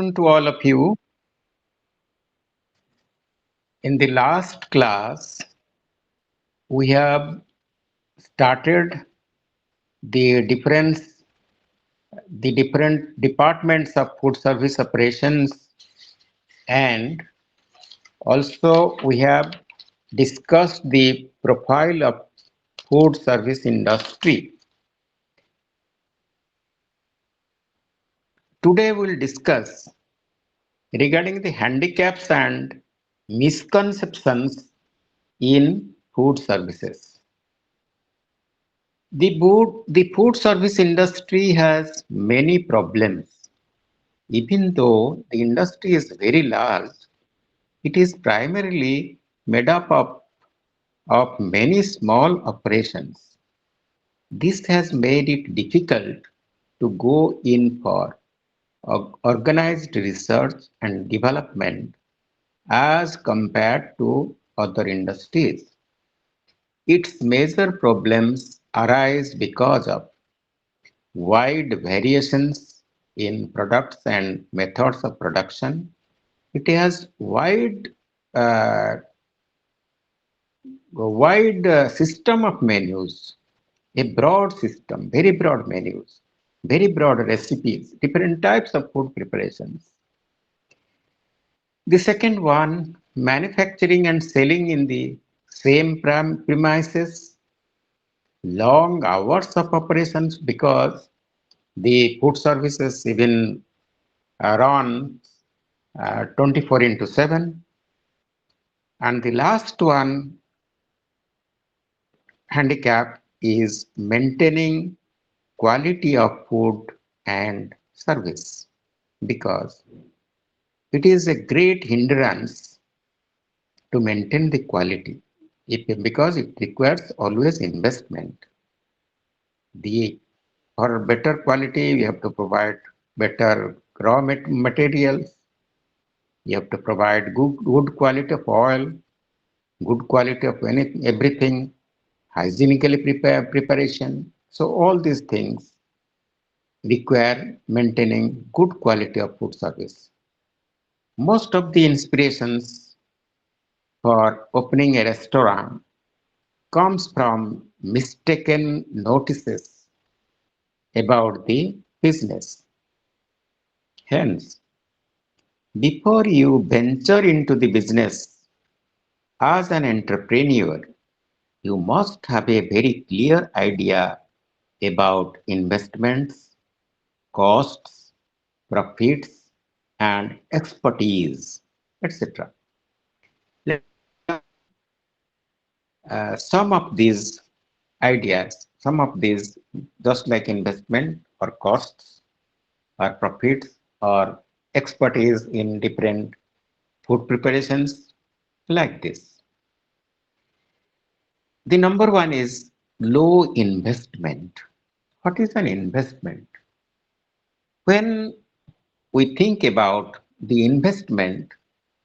afternoon to all of you. In the last class, we have started the difference, the different departments of food service operations, and also we have discussed the profile of food service industry. Today we'll discuss regarding the handicaps and misconceptions in food services. The food service industry has many problems. Even though the industry is very large, it is primarily made up of many small operations. This has made it difficult to go in for organized research and development as compared to other industries. Its major problems arise because of wide variations in products and methods of production. It has uh, wide system of menus, a broad system, very broad menus, very broad recipes, different types of food preparations. The second one, manufacturing and selling in the same premises, long hours of operations because the food services even run 24 into 7. And the last one handicap is maintaining quality of food and service because it is a great hindrance to maintain the quality because it requires always investment. The For better quality, we have to provide better materials. You have to provide good quality of oil, good quality of everything, hygienically preparation. So all these things require maintaining good quality of food service. Most of the inspirations for opening a restaurant comes from mistaken notices about the business. Hence, before you venture into the business as an entrepreneur, you must have a very clear idea about investments, costs, profits, and expertise, etc. Let me define some of these ideas, some of these, just like investment or costs or profits or expertise in different food preparations, like this. The number one is low investment. What is an investment? When we think about the investment,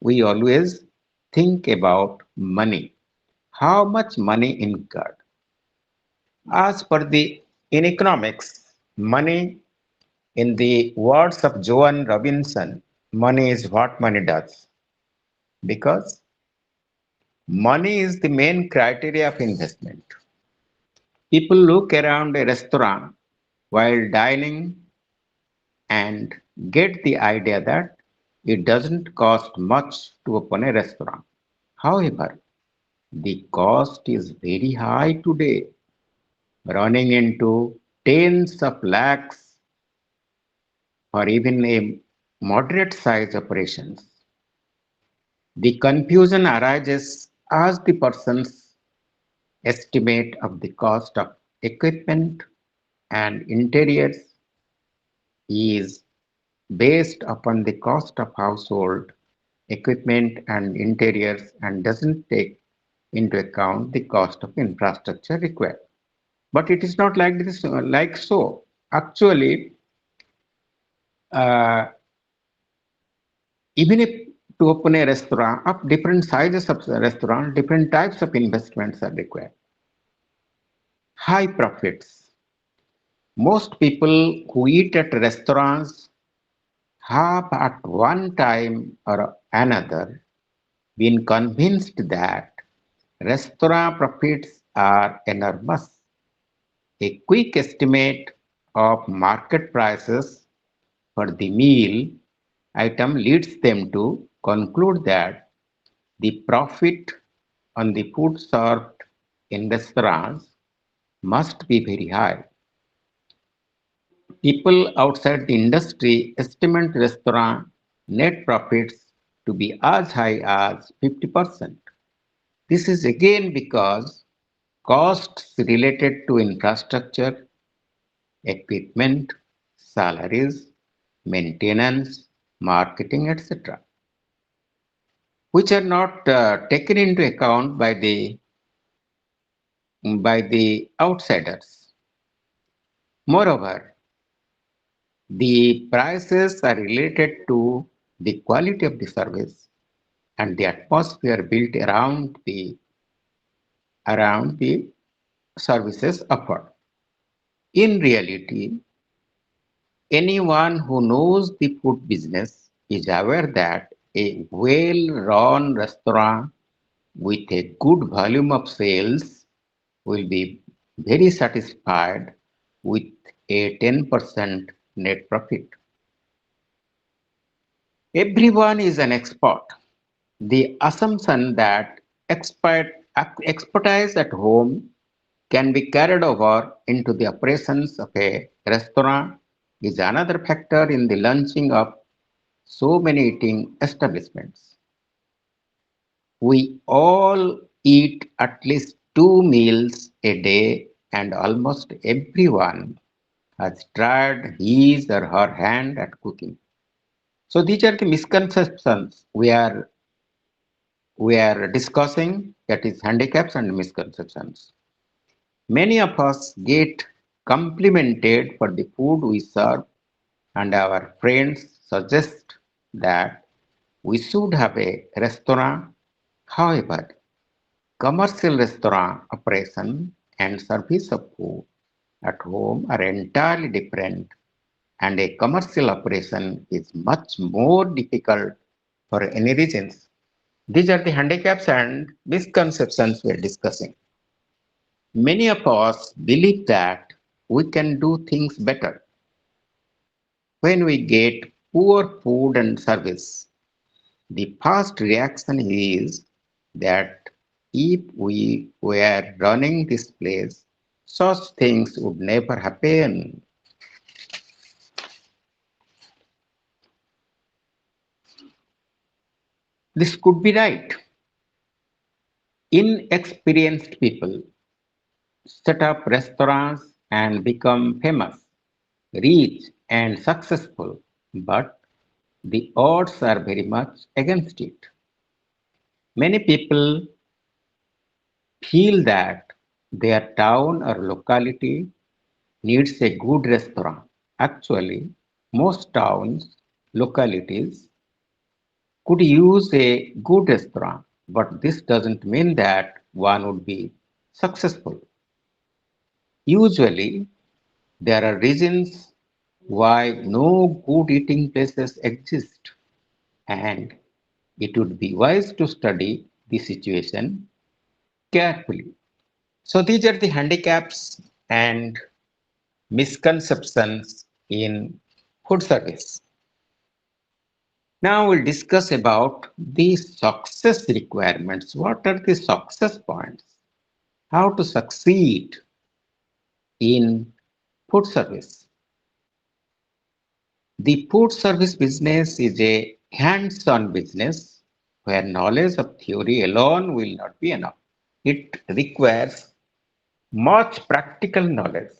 we always think about money. How much money incurred? As per the in economics, money, in the words of Joan Robinson, money is what money does. Because money is the main criteria of investment. People look around a restaurant while dining and get the idea that it doesn't cost much to open a restaurant. However, the cost is very high today, running into tens of lakhs or even a moderate size operations. The confusion arises as the person's estimate of the cost of equipment and interiors is based upon the cost of household equipment and interiors and doesn't take into account the cost of infrastructure required. But it is not like this, like so. Actually, uh, even if to open a restaurant of different sizes of the restaurant, different types of investments are required. High profits. Most people who eat at restaurants have at one time or another been convinced that restaurant profits are enormous. A quick estimate of market prices for the meal item leads them to conclude that the profit on the food served in restaurants must be very high. People outside the industry estimate restaurant net profits to be as high as 50%. This is again because costs related to infrastructure, equipment, salaries, maintenance, marketing, etc., which are not taken into account by the outsiders. Moreover, the prices are related to the quality of the service and the atmosphere built around the services offered. In reality, anyone who knows the food business is aware that a well-run restaurant with a good volume of sales will be very satisfied with a 10% net profit. Everyone is an expert. The assumption that expertise at home can be carried over into the operations of a restaurant is another factor in the launching of so many eating establishments. We all eat at least 2 meals a day, and almost everyone has tried his or her hand at cooking. So these are the misconceptions we are discussing, that is handicaps and misconceptions. Many of us get complimented for the food we serve, and our friends suggest that we should have a restaurant. However, commercial restaurant operation and service of food at home are entirely different, and a commercial operation is much more difficult for any reasons. These are the handicaps and misconceptions we are discussing. Many of us believe that we can do things better when we get poor food and service. The first reaction is that if we were running this place, such things would never happen. This could be right. Inexperienced people set up restaurants and become famous, rich, and successful, but the odds are very much against it. Many people feel that their town or locality needs a good restaurant. Actually, most towns, localities could use a good restaurant, but this doesn't mean that one would be successful. Usually, there are reasons why no good eating places exist, and it would be wise to study the situation carefully. So, these are the handicaps and misconceptions in food service. Now we'll discuss about the success requirements. What are the success points? How to succeed in food service? The food service business is a hands-on business where knowledge of theory alone will not be enough. It requires much practical knowledge.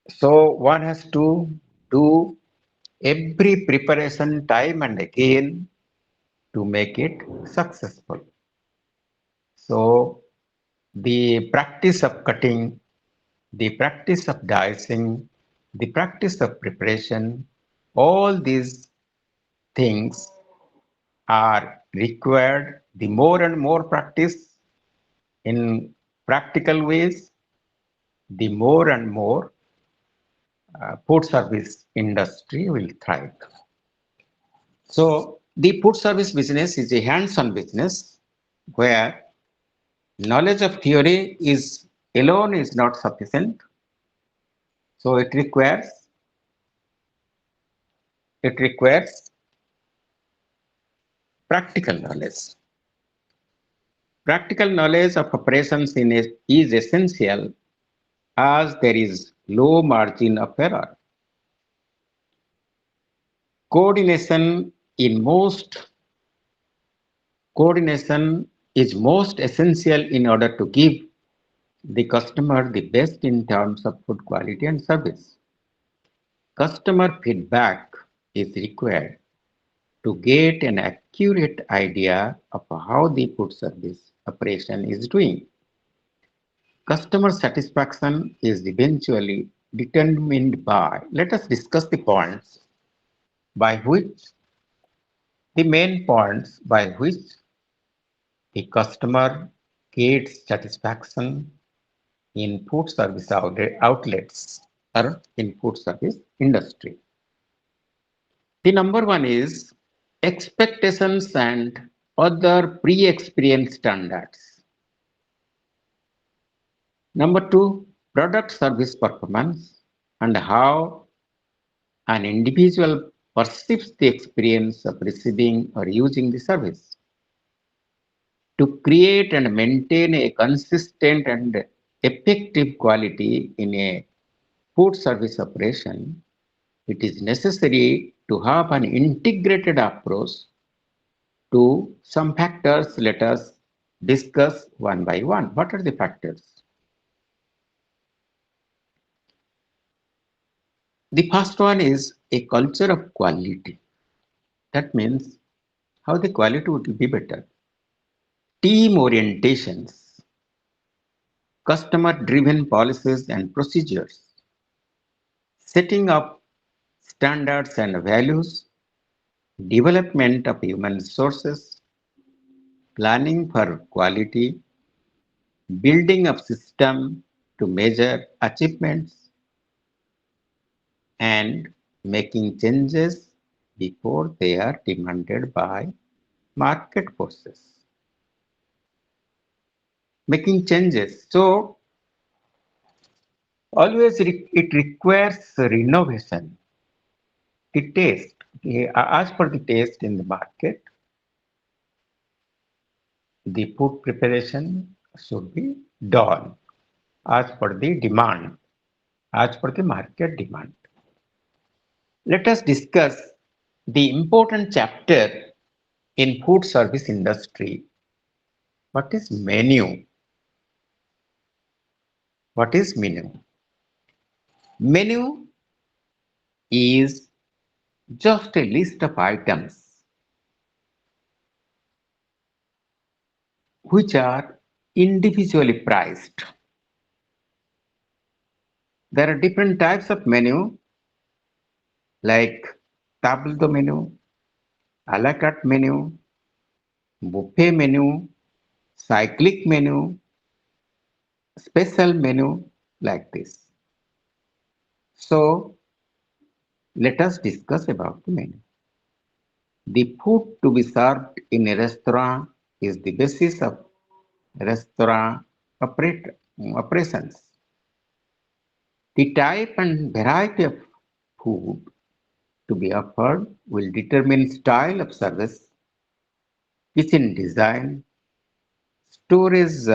So one has to do every preparation time and again to make it successful. So the practice of cutting, the practice of dicing, the practice of preparation, all these things are required. The more and more practice in practical ways, the more and more food service industry will thrive. So the food service business is a hands-on business where knowledge of theory is alone is not sufficient. So it requires practical knowledge. Practical knowledge of operations is essential as there is low margin of error. Coordination in most Coordination is most essential in order to give the customer the best in terms of food quality and service. Customer feedback is required to get an accurate idea of how the food service operation is doing. Customer satisfaction is eventually determined by, let us discuss the main points by which the customer gets satisfaction in food service outlets or in food service industry. The number one is expectations and other pre-experience standards. Number two, product service performance and how an individual perceives the experience of receiving or using the service. To create and maintain a consistent and effective quality in a food service operation, it is necessary to have an integrated approach to some factors. Let us discuss one by one. What are the factors? The first one is a culture of quality. That means how the quality would be better. Team orientations, customer driven policies and procedures, setting up standards and values, development of human resources, planning for quality, building of system to measure achievements, and making changes before they are demanded by market forces. Making changes. So always it requires renovation. The taste, as per the taste in the market, the food preparation should be done as per the demand, as per the market demand. Let us discuss the important chapter in food service industry. What is menu? What is menu? Menu is just a list of items which are individually priced. There are different types of menu like table de menu, a la carte menu, buffet menu, cyclic menu, special menu like this. So let us discuss about the menu. The food to be served in a restaurant is the basis of restaurant operations. The type and variety of food to be offered will determine style of service, kitchen design, storage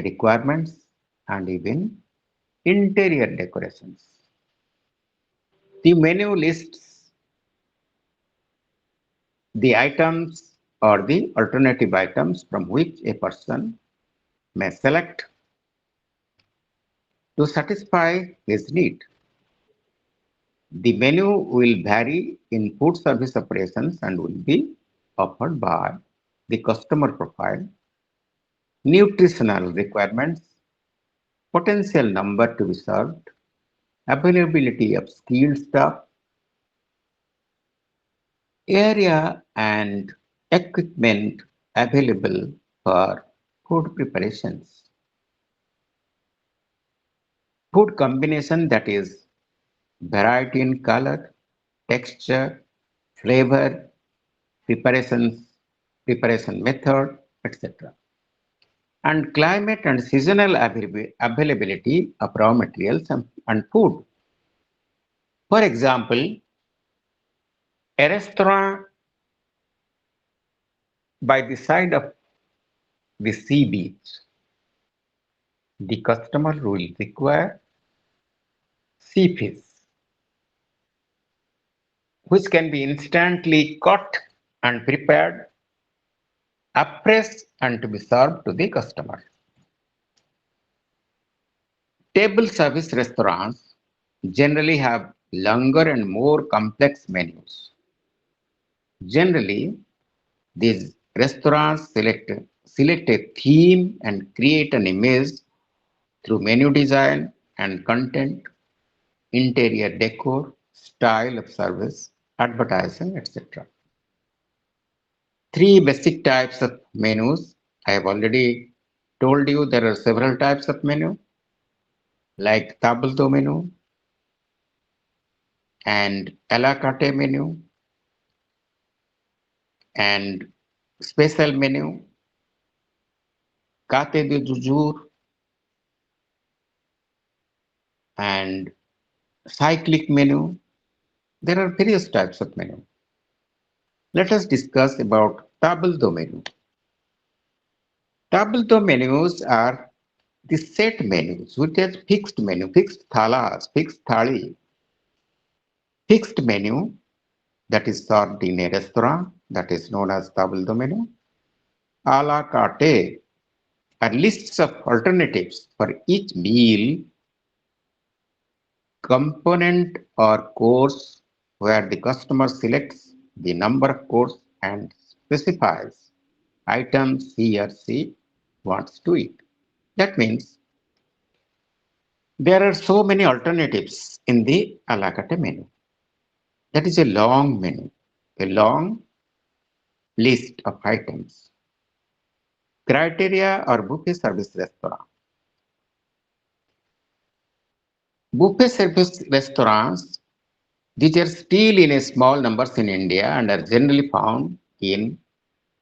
requirements, and even interior decorations. The menu lists the items or the alternative items from which a person may select to satisfy his need. The menu will vary in food service operations and will be offered by the customer profile, nutritional requirements, potential number to be served, availability of skilled staff, area and equipment available for food preparations, food combination, that is variety in color, texture, flavor, preparations, preparation method, etc. And climate and seasonal availability of raw materials and food. For example, a restaurant by the side of the sea beach, the customer will require sea fish, which can be instantly caught and prepared, appraised, and to be served to the customer. Table service restaurants generally have longer and more complex menus. Generally, these restaurants select a theme and create an image through menu design and content, interior decor, style of service, advertising, etc. Three basic types of menus. I have already told you there are several types of menu like table d'hote menu and a la carte menu and special menu, carte de jour and cyclic menu. There are various types of menu. Let us discuss about table d'hote menu. Table d'hote menus are the set menus, which has fixed menu, fixed thalas, fixed thali, fixed menu that is served in a restaurant that is known as table d'hote menu. A la carte are lists of alternatives for each meal, component or course where the customer selects the number of course and specifies items he or she wants to eat. That means there are so many alternatives in the a la carte menu. That is a long menu, a long list of items. Criteria or buffet service restaurant. Buffet service restaurants, these are still in a small numbers in India and are generally found in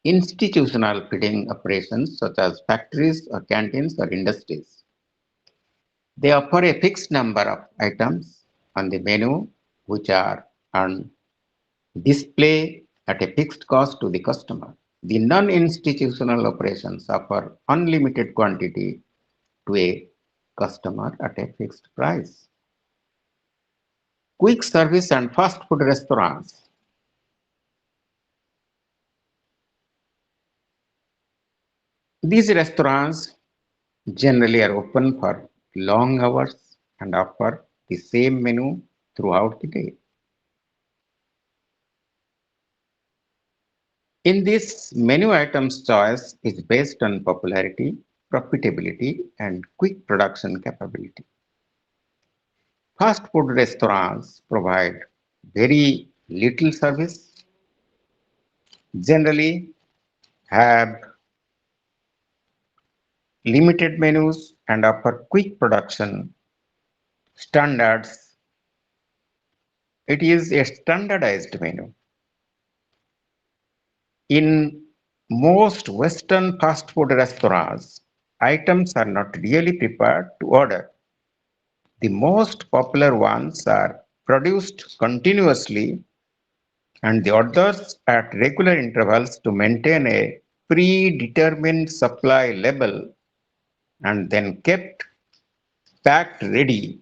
institutional feeding operations such as factories or canteens or industries. They offer a fixed number of items on the menu which are on display at a fixed cost to the customer. The non-institutional operations offer unlimited quantity to a customer at a fixed price. Quick service and fast food restaurants. These restaurants generally are open for long hours and offer the same menu throughout the day. In this, menu items choice is based on popularity, profitability, and quick production capability. Fast food restaurants provide very little service, generally have limited menus, and offer quick production standards. It is a standardized menu. In most Western fast food restaurants, items are not really prepared to order. The most popular ones are produced continuously and the others at regular intervals to maintain a predetermined supply level and then kept packed ready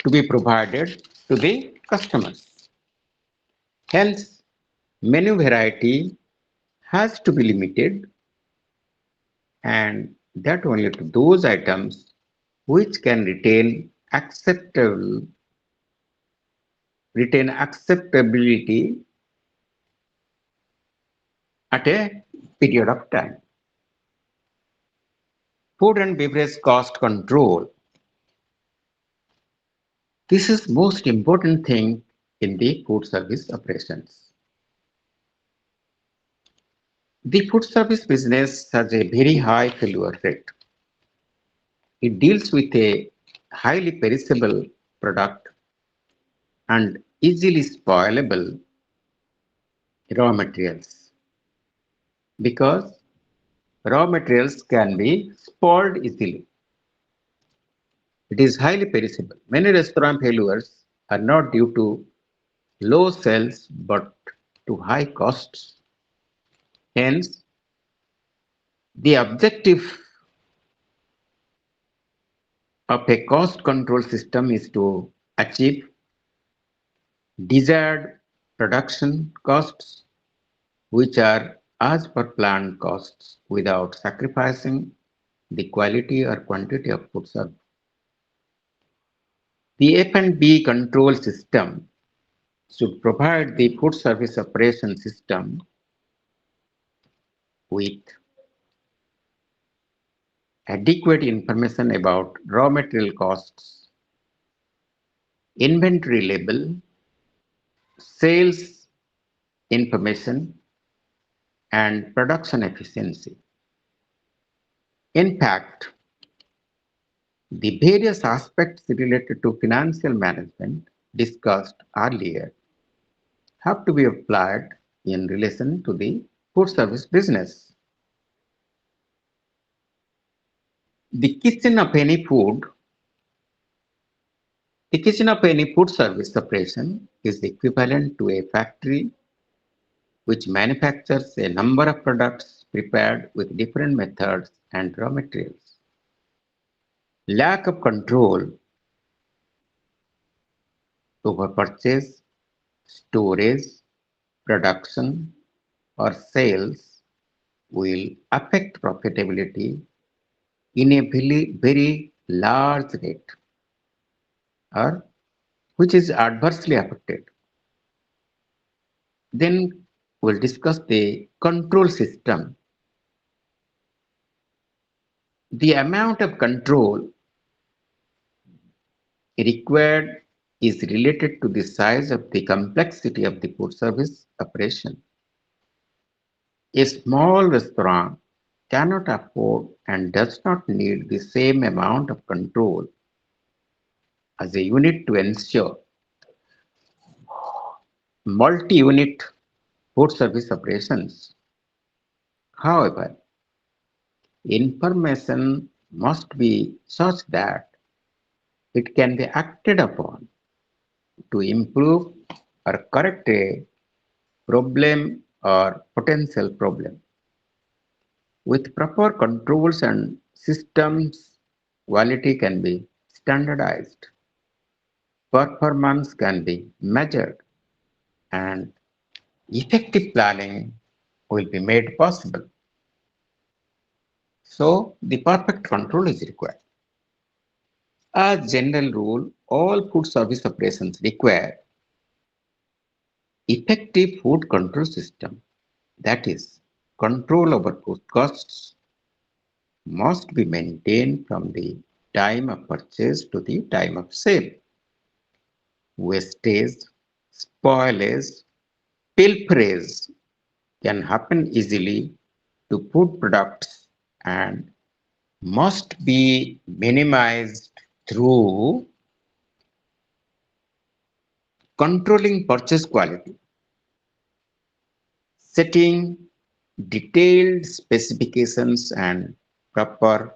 to be provided to the customers. Hence, menu variety has to be limited and that only to those items which can retain acceptability at a period of time. Food and beverage cost control. This is most important thing in the food service operations. The food service business has a very high failure rate. It deals with a highly perishable product and easily spoilable raw materials because raw materials can be spoiled easily. It is highly perishable. Many restaurant failures are not due to low sales but to high costs. Hence, the objective of a cost control system is to achieve desired production costs, which are as per planned costs without sacrificing the quality or quantity of food served. The F&B control system should provide the food service operation system with adequate information about raw material costs, inventory level, sales information, and production efficiency. In fact, the various aspects related to financial management discussed earlier have to be applied in relation to the food service business. The kitchen of any food, the kitchen of any food service operation is equivalent to a factory which manufactures a number of products prepared with different methods and raw materials. Lack of control over purchase, storage, production, or sales will affect profitability in a very large rate or which is adversely affected. Then we'll discuss the control system. The amount of control required is related to the size of the complexity of the food service operation. A small restaurant cannot afford and does not need the same amount of control as a unit to ensure multi-unit food service operations. However, information must be such that it can be acted upon to improve or correct a problem or potential problem. With proper controls and systems, quality can be standardized, performance can be measured, and effective planning will be made possible. So, the perfect control is required. As general rule, all food service operations require effective food control system, that is, control over food costs must be maintained from the time of purchase to the time of sale. Wastage, spoilage, pilferage can happen easily to food products and must be minimized through controlling purchase quality, setting detailed specifications and proper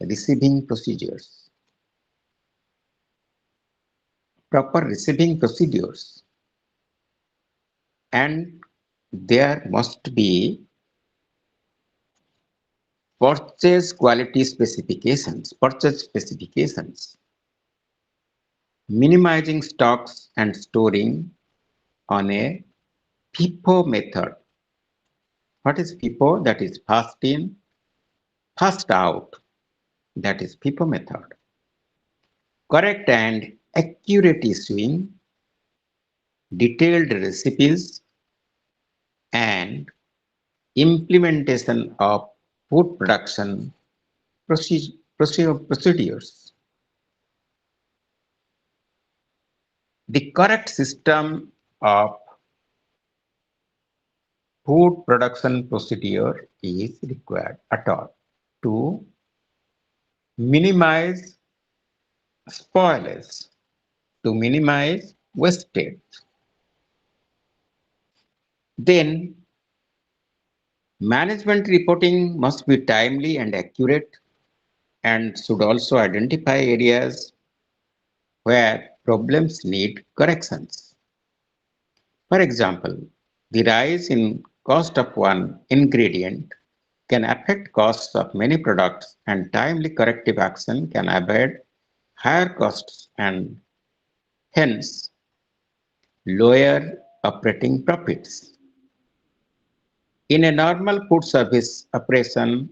receiving procedures. Proper receiving procedures, and there must be purchase specifications, minimizing stocks and storing on a FIFO method. What is FIFO? That is fast in, fast out. That is FIFO method. Correct and accurate issuing, detailed recipes, and implementation of food production procedures. The correct system of food production procedure is required at all to minimize spoilage, to minimize wastage. Then management reporting must be timely and accurate and should also identify areas where problems need corrections. For example, the rise in cost of one ingredient can affect costs of many products, and timely corrective action can avoid higher costs and hence lower operating profits. In a normal food service operation,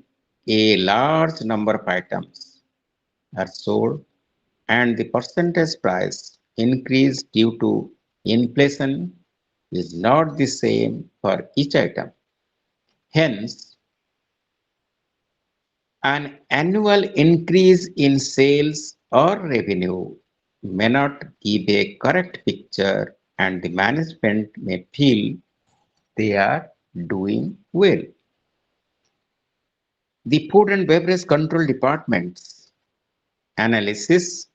a large number of items are sold and the percentage price increase due to inflation is not the same for each item. Hence, an annual increase in sales or revenue may not give a correct picture and the management may feel they are doing well. The Food and Beverage Control Department's analysis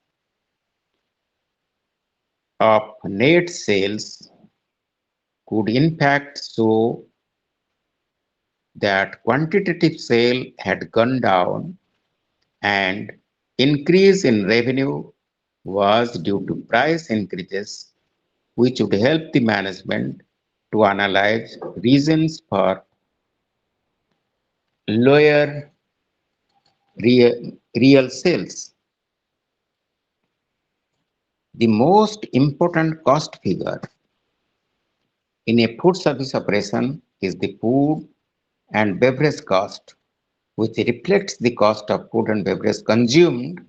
of net sales could in fact show that quantitative sale had gone down and increase in revenue was due to price increases, which would help the management to analyze reasons for lower real sales. The most important cost figure in a food service operation is the food and beverage cost, which reflects the cost of food and beverage consumed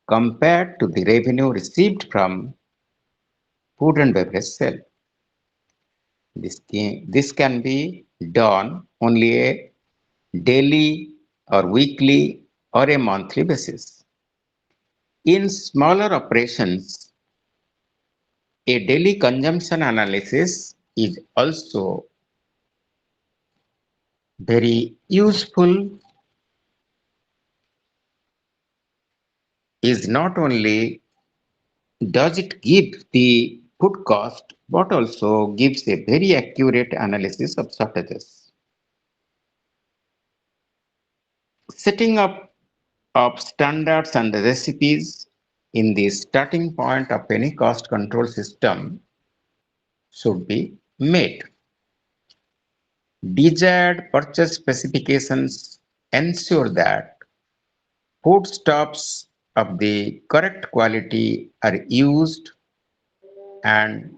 compared to the revenue received from food and beverage sale. This can be done only a daily or weekly or a monthly basis. In smaller operations, a daily consumption analysis is also very useful. Is not only does it give the food cost but also gives a very accurate analysis of shortages. Setting up of standards and recipes in the starting point of any cost control system should be made. Desired purchase specifications ensure that foodstuffs of the correct quality are used and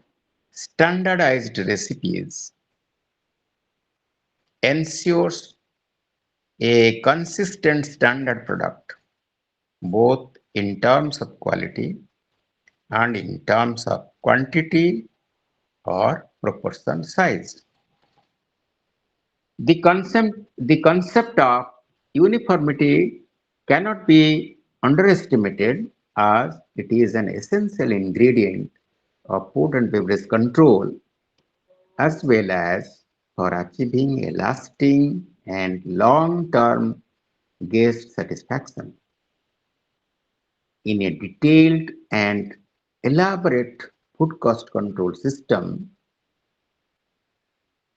standardized recipes ensures a consistent standard product both in terms of quality and in terms of quantity or proportion size. The concept of uniformity cannot be underestimated as it is an essential ingredient of food and beverage control as well as for achieving a lasting and long-term guest satisfaction. In a detailed and elaborate food cost control system,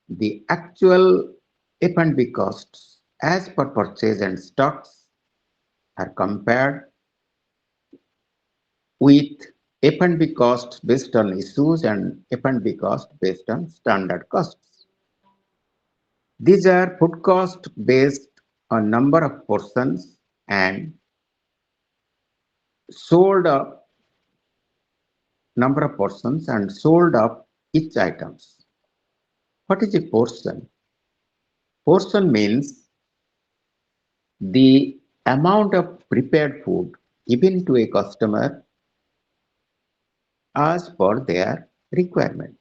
the actual F&B costs as per purchase and stocks are compared with F&B costs based on issues and F&B costs based on standard costs. These are food cost based on number of portions and sold of number of portions and sold of each items. What is a portion? Portion means the amount of prepared food given to a customer as per their requirement.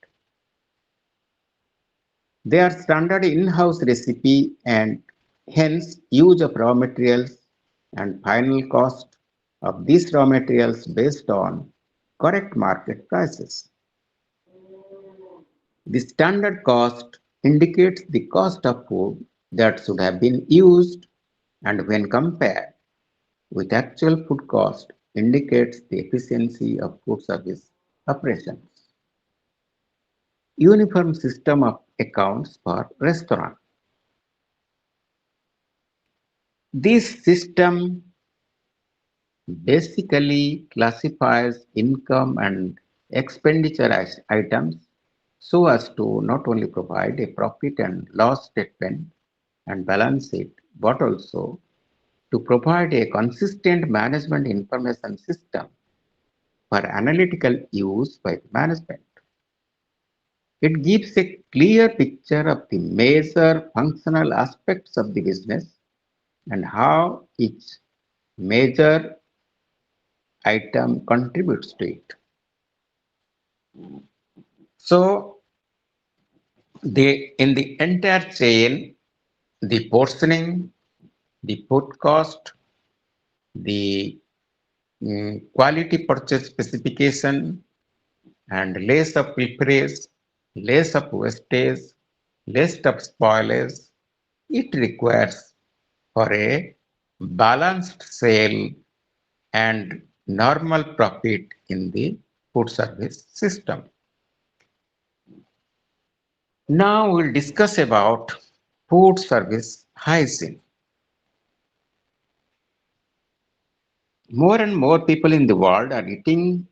They are standard in-house recipe and hence use of raw materials and final cost of these raw materials based on correct market prices. The standard cost indicates the cost of food that should have been used, and when compared with actual food cost indicates the efficiency of food service operations. Uniform system of accounts for restaurant. This system basically classifies income and expenditure as items so as to not only provide a profit and loss statement and balance sheet, but also to provide a consistent management information system for analytical use by the management. It gives a clear picture of the major functional aspects of the business and how each major item contributes to it. So, in the entire chain, the portioning, the food cost, the quality purchase specification, and less of pilferage, less of wastage, less of spoilage, it requires for a balanced sale and normal profit in the food service system. Now we'll discuss about food service hygiene. More and more people in the world are eating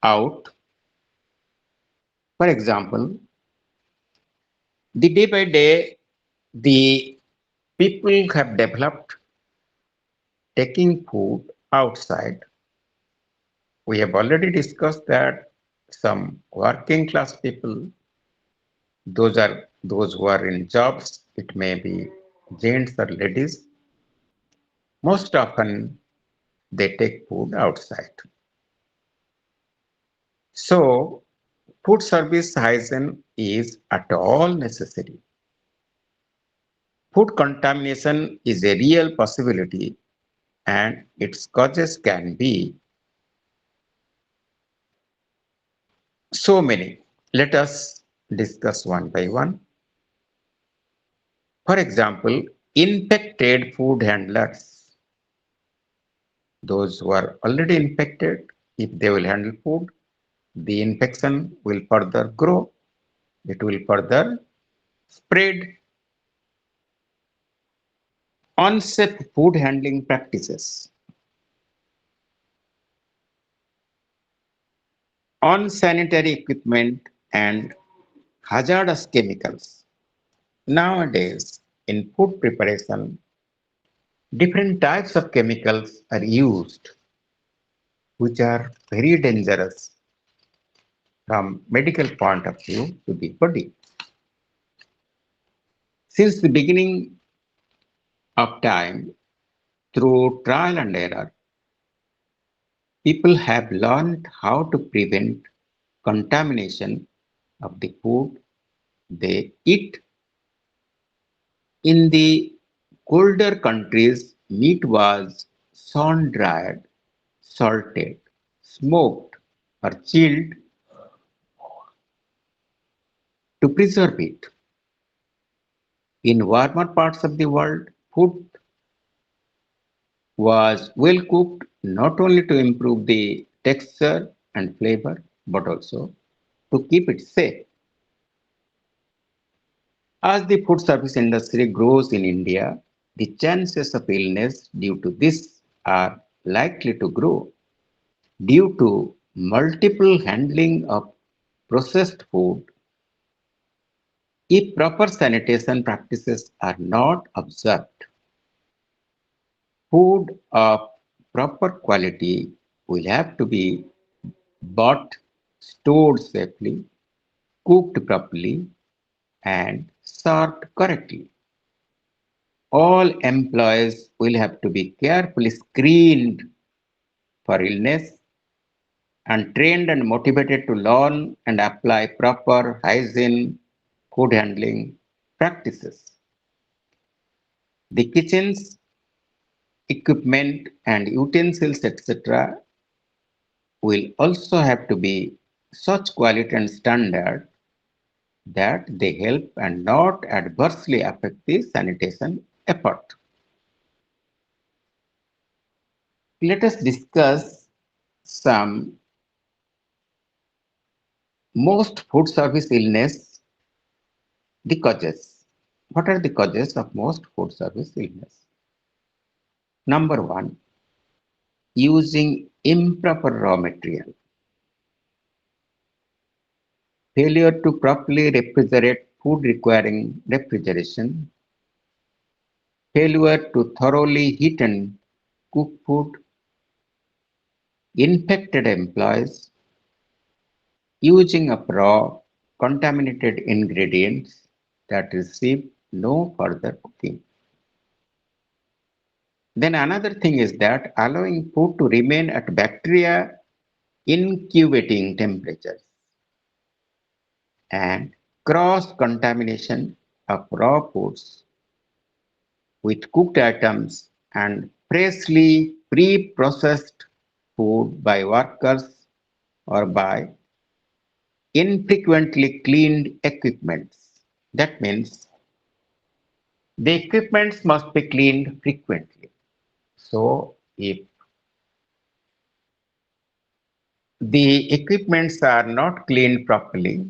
out. For example, the day by day, the people have developed taking food outside. We have already discussed that some working class people, those who are in jobs, it may be gents or ladies, most often they take food outside. So food service hygiene is at all necessary. Food contamination is a real possibility and its causes can be so many. Let us discuss one by one. For example, infected food handlers, those who are already infected, if they will handle food, the infection will further grow, it will further spread. Unsafe food handling practices, unsanitary equipment, and hazardous chemicals. Nowadays, in food preparation, different types of chemicals are used which are very dangerous from medical point of view to the body. Since the beginning of time, through trial and error, people have learned how to prevent contamination of the food they eat. In the colder countries, meat was sun-dried, salted, smoked, or chilled to preserve it. In warmer parts of the world, food was well cooked not only to improve the texture and flavor, but also to keep it safe. As the food service industry grows in India, the chances of illness due to this are likely to grow due to multiple handling of processed food. If proper sanitation practices are not observed, food of proper quality will have to be bought, stored safely, cooked properly, and served correctly. All employees will have to be carefully screened for illness and trained and motivated to learn and apply proper hygiene, food handling practices. The kitchens, equipment, and utensils, etc., will also have to be such quality and standard that they help and not adversely affect the sanitation effort. Let us discuss some most food service illness, the causes. What are the causes of most food service illness? Number one, using improper raw material, failure to properly refrigerate food requiring refrigeration, failure to thoroughly heat and cook food, infected employees, using up raw contaminated ingredients that receive no further cooking. Then another thing is that allowing food to remain at bacteria incubating temperatures and cross contamination of raw foods with cooked items and freshly pre-processed food by workers or by infrequently cleaned equipments. That means the equipments must be cleaned frequently. So if the equipments are not cleaned properly,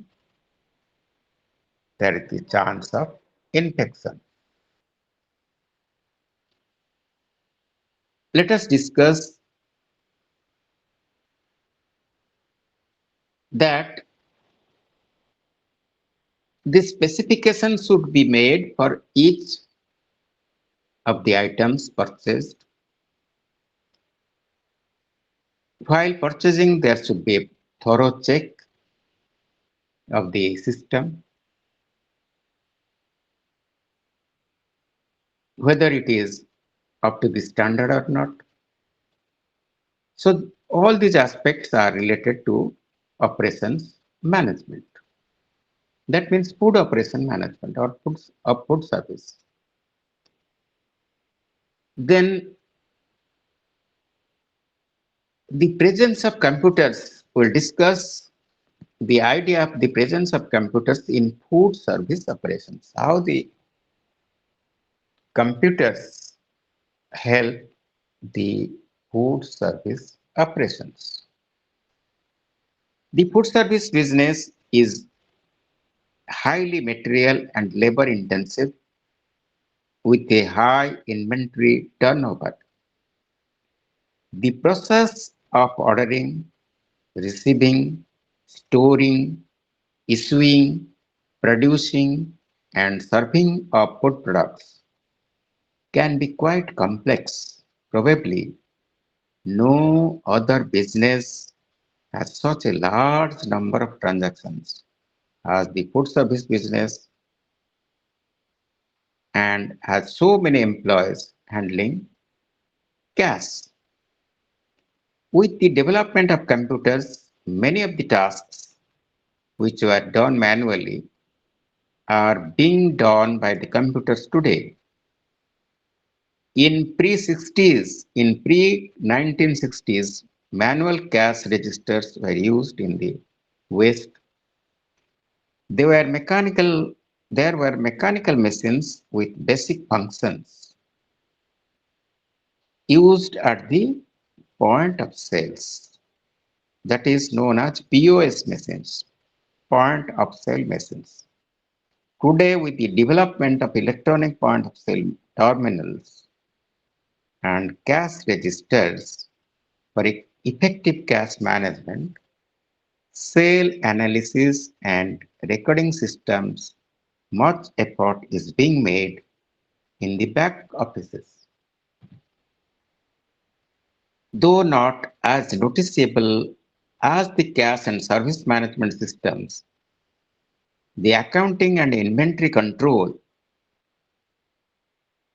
there is the chance of infection. Let us discuss that the specification should be made for each of the items purchased. While purchasing, there should be a thorough check of the system, whether it is up to the standard or not. So all these aspects are related to operations management. That means food operation management or food service. Then the presence of computers, will discuss the idea of the presence of computers in food service operations, how the computers help the food service operations. The food service business is highly material and labor intensive with a high inventory turnover. The process of ordering, receiving, storing, issuing, producing, and serving of food products can be quite complex. Probably no other business has such a large number of transactions as the food service business and has so many employees handling cash. With the development of computers, many of the tasks which were done manually are being done by the computers today. In pre-1960s, manual cash registers were used in the West. They were mechanical, there were mechanical machines with basic functions used at the point of sales. That is known as POS machines, point of sale machines. Today, with the development of electronic point of sale terminals and cash registers for effective cash management, sale analysis and recording systems, much effort is being made in the back offices. Though not as noticeable as the cash and service management systems, the accounting and inventory control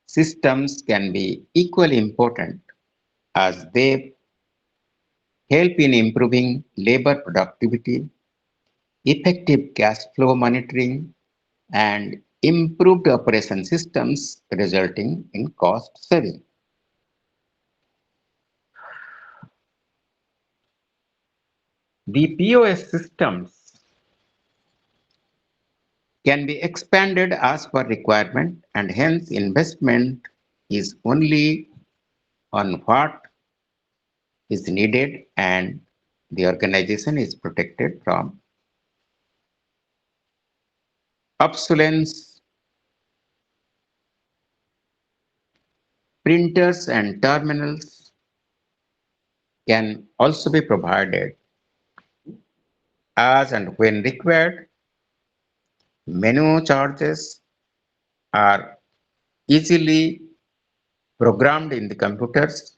systems can be equally important as they help in improving labor productivity, effective cash flow monitoring, and improved operation systems resulting in cost saving. The POS systems can be expanded as per requirement, and hence investment is only on what is needed, and the organization is protected from obsolescence. Printers and terminals can also be provided as and when required. Menu charges are easily programmed in the computers.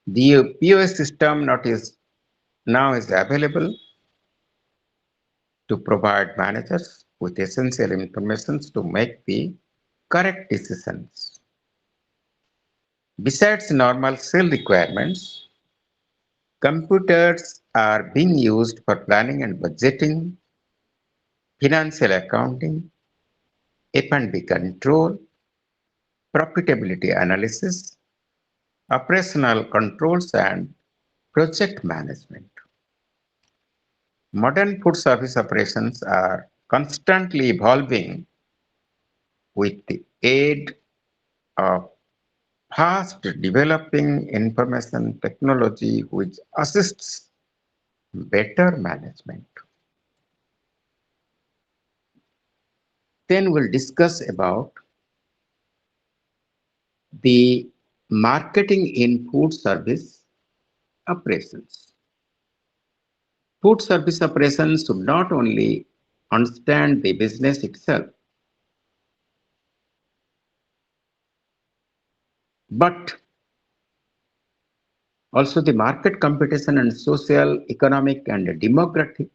The POS system now is available to provide managers with essential information to make the correct decisions. Besides normal sale requirements, computers are being used for planning and budgeting, financial accounting, F&B control, profitability analysis, operational controls, and project management. Modern food service operations are constantly evolving with the aid of fast developing information technology which assists better management. Then we'll discuss about the marketing in food service operations. Food service operations should not only understand the business itself, but also the market competition and social, economic, and demographic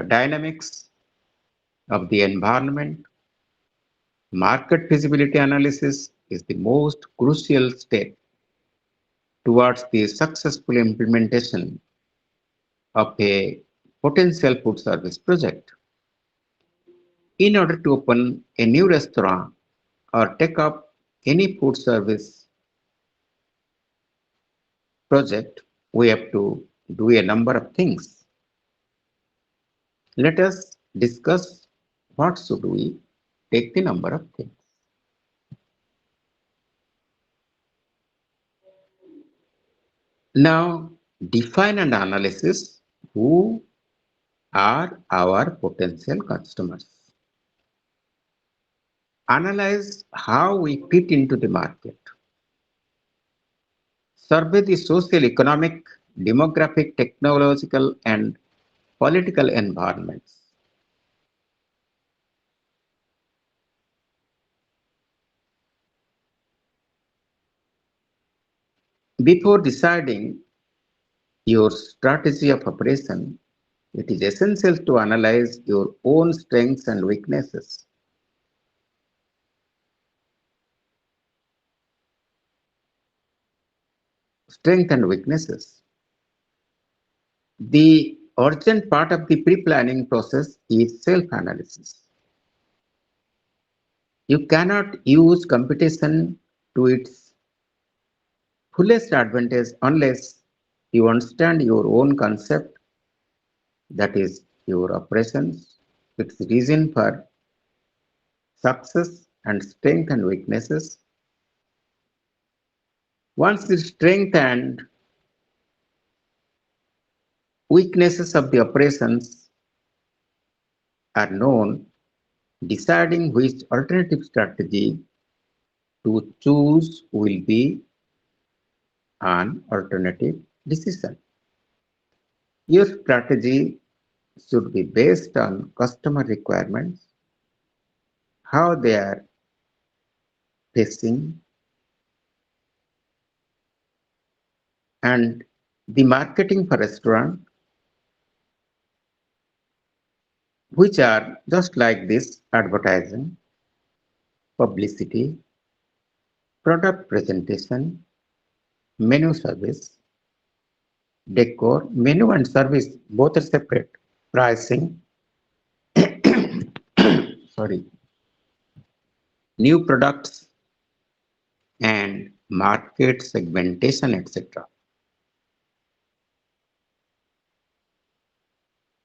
dynamics of the environment. Market feasibility analysis is the most crucial step towards the successful implementation of a potential food service project. In order to open a new restaurant or take up any food service project, we have to do a number of things. Let us discuss what should we take the number of things. Now, define and analysis who are our potential customers. Analyze how we fit into the market. Survey the social, economic, demographic, technological, and political environments. Before deciding your strategy of operation, it is essential to analyze your own strengths and weaknesses. Strength and weaknesses. The urgent part of the pre-planning process is self-analysis. You cannot use competition to its fullest advantage unless you understand your own concept, that is, your operations, its reason for success, and strength and weaknesses. Once the strength and weaknesses of the operations are known, deciding which alternative strategy to choose will be an alternative decision. Your strategy should be based on customer requirements, how they are facing, and the marketing for restaurant, which are just like this: advertising, publicity, product presentation, menu service, decor, menu and service both are separate, pricing, sorry, new products and market segmentation, etc.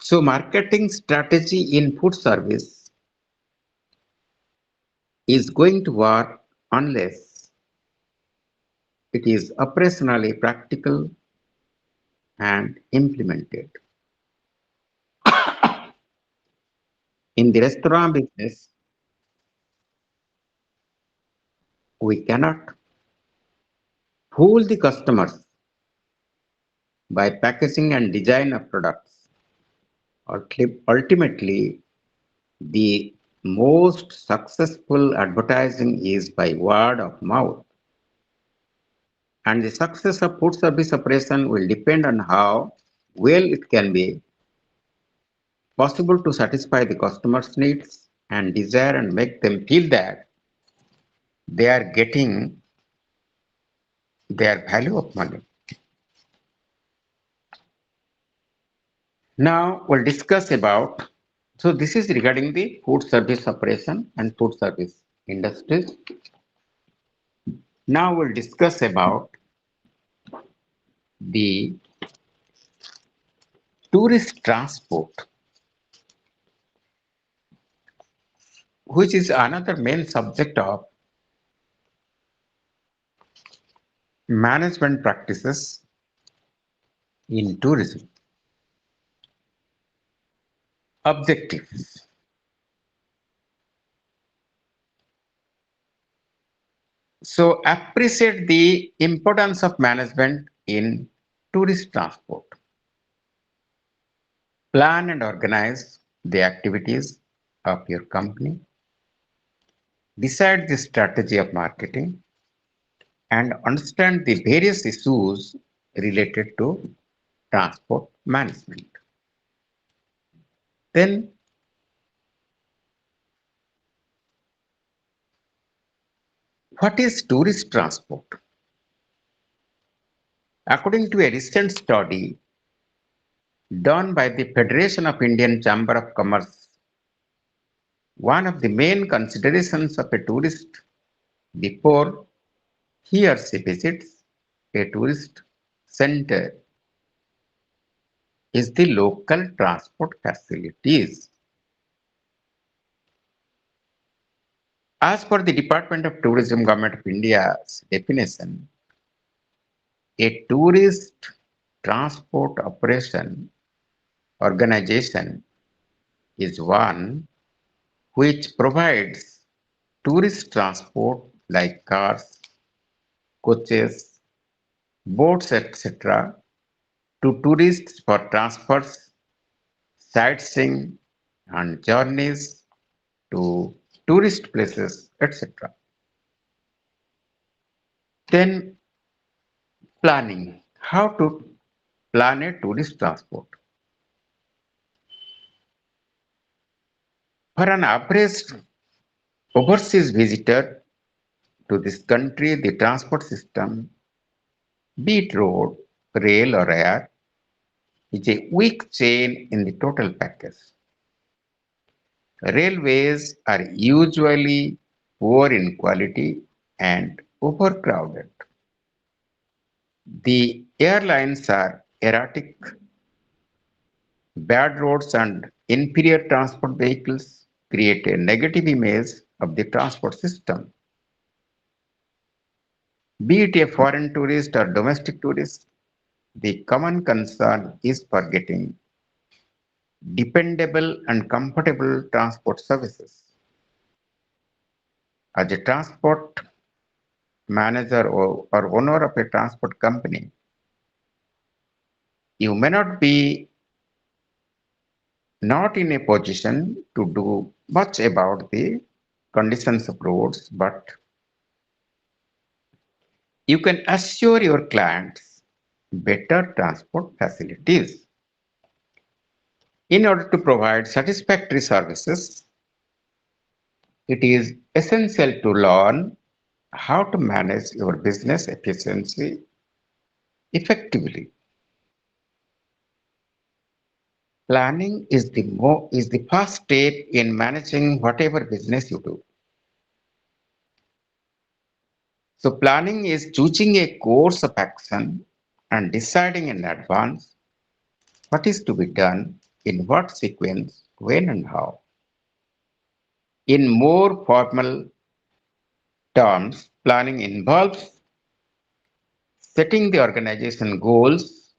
So marketing strategy in food service is going to work unless it is operationally practical and implemented. In the restaurant business, we cannot fool the customers by packaging and design of products. Ultimately, the most successful advertising is by word of mouth. And the success of food service operation will depend on how well it can be possible to satisfy the customer's needs and desire and make them feel that they are getting their value of money. Now we'll discuss about, so this is regarding the food service operation and food service industries. Now we'll discuss about the tourist transport, which is another main subject of management practices in tourism. Objectives. So appreciate the importance of management in tourist transport. Plan and organize the activities of your company. Decide the strategy of marketing and understand the various issues related to transport management. Then, what is tourist transport? According to a recent study done by the Federation of Indian Chamber of Commerce, one of the main considerations of a tourist before he or she visits a tourist center is the local transport facilities. As per the Department of Tourism, Government of India's definition, a tourist transport operation organization is one which provides tourist transport like cars, coaches, boats, etc. to tourists for transfers, sightseeing, and journeys to tourist places, etc. Then planning. How to plan a tourist transport? For an average overseas visitor to this country, the transport system, be it road, rail, or air, is a weak chain in the total package. Railways are usually poor in quality and overcrowded. The airlines are erratic, bad roads and inferior transport vehicles create a negative image of the transport system. Be it a foreign tourist or domestic tourist, the common concern is for getting dependable and comfortable transport services. As a transport manager or owner of a transport company, you may not be not in a position to do much about the conditions of roads, but you can assure your clients better transport facilities. In order to provide satisfactory services, it is essential to learn how to manage your business efficiency effectively. Planning is the first step in managing whatever business you do. So planning is choosing a course of action and deciding in advance what is to be done in what sequence, when and how. In more formal terms, planning involves setting the organization goals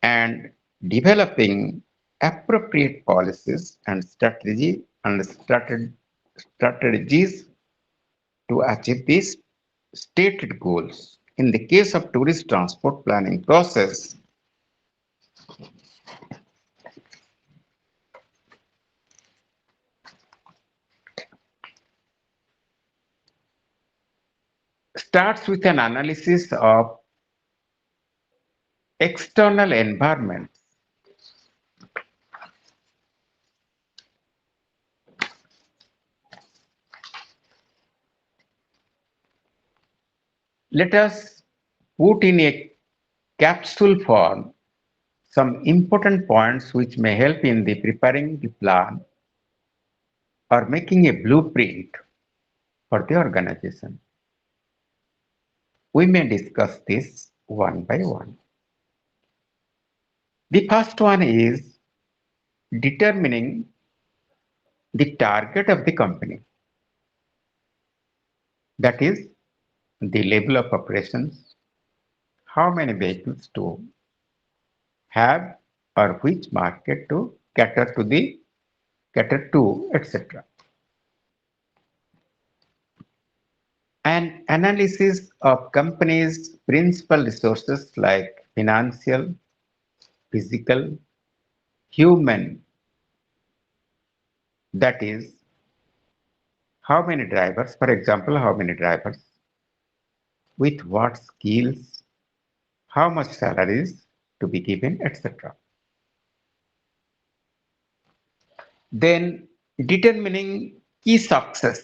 and developing appropriate policies and strategies to achieve these stated goals. In the case of tourist transport planning process, starts with an analysis of external environments. Let us put in a capsule form some important points which may help in the preparing the plan or making a blueprint for the organization. We may discuss this one by one. The first one is determining the target of the company, that is the level of operations, how many vehicles to have or which market to cater to, etc. An analysis of company's principal resources like financial, physical, human, that is, how many drivers, for example, how many drivers, with what skills, how much salaries to be given, etc. Then determining key success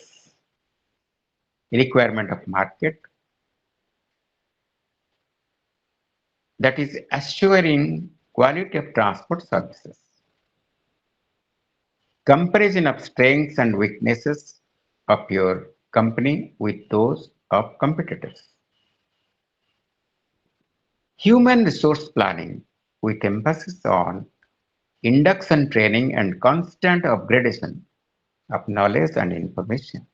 requirement of market, that is assuring quality of transport services. Comparison of strengths and weaknesses of your company with those of competitors. Human resource planning with emphasis on induction training and constant upgradation of knowledge and information.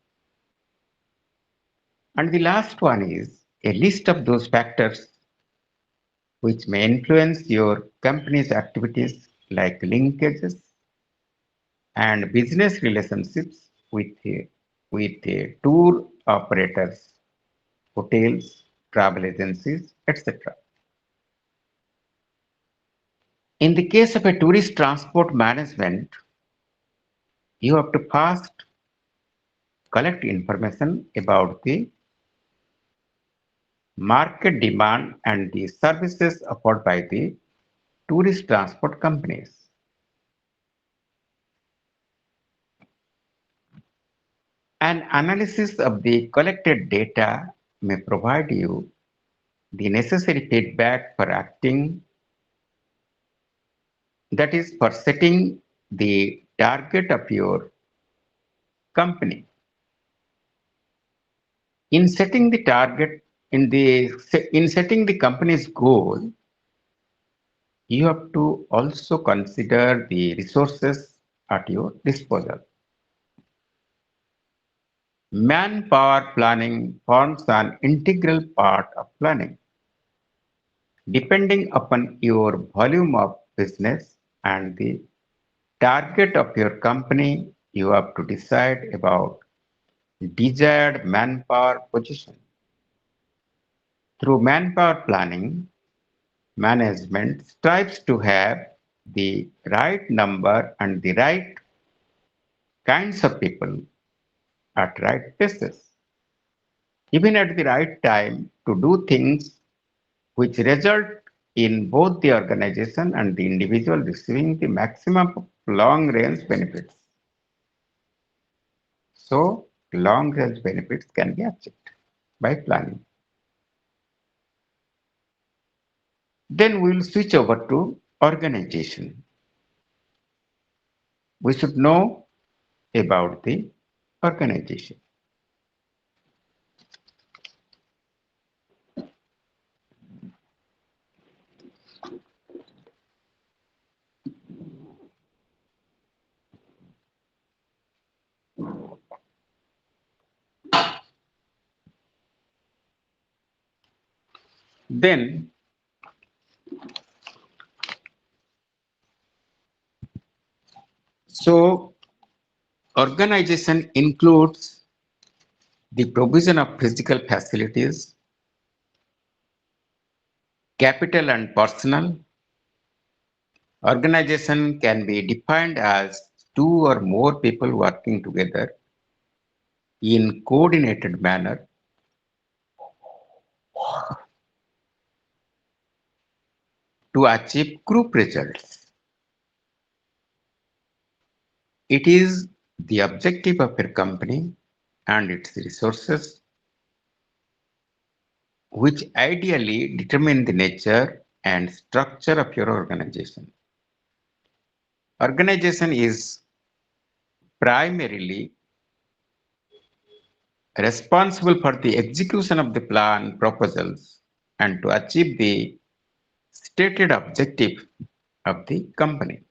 And the last one is a list of those factors which may influence your company's activities like linkages and business relationships with tour operators, hotels, travel agencies, etc. In the case of a tourist transport management, you have to first collect information about the market demand and the services offered by the tourist transport companies. An analysis of the collected data may provide you the necessary feedback for acting, that is, for setting the target of your company. In setting the target, in setting the company's goal, you have to also consider the resources at your disposal. Manpower planning forms an integral part of planning. Depending upon your volume of business and the target of your company, you have to decide about desired manpower position. Through manpower planning, management strives to have the right number and the right kinds of people at right places, even at the right time to do things which result in both the organization and the individual receiving the maximum of long range benefits. So, long range benefits can be achieved by planning. Then we will switch over to organization. We should know about the organization. Then, so organization includes the provision of physical facilities, capital and personnel. Organization can be defined as two or more people working together in coordinated manner to achieve group results. It is the objective of your company and its resources which ideally determine the nature and structure of your organization. Organization is primarily responsible for the execution of the plan proposals and to achieve the stated objective of the company.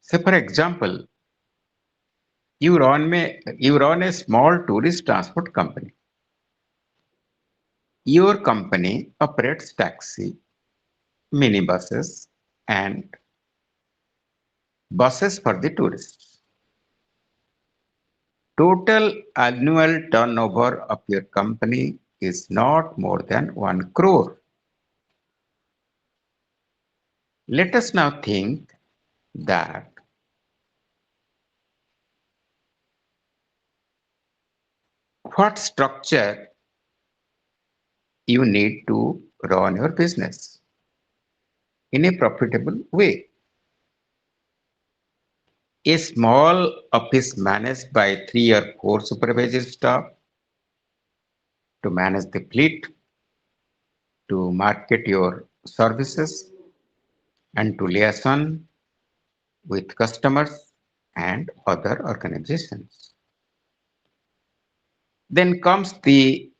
Say, for example, you run a small tourist transport company. Your company operates taxi, minibuses, and buses for the tourists. Total annual turnover of your company is not more than 1 crore. Let us now think that what structure you need to run your business in a profitable way. A small office managed by 3 or 4 supervisory staff to manage the fleet, to market your services, and to liaison with customers and other organizations. Then comes the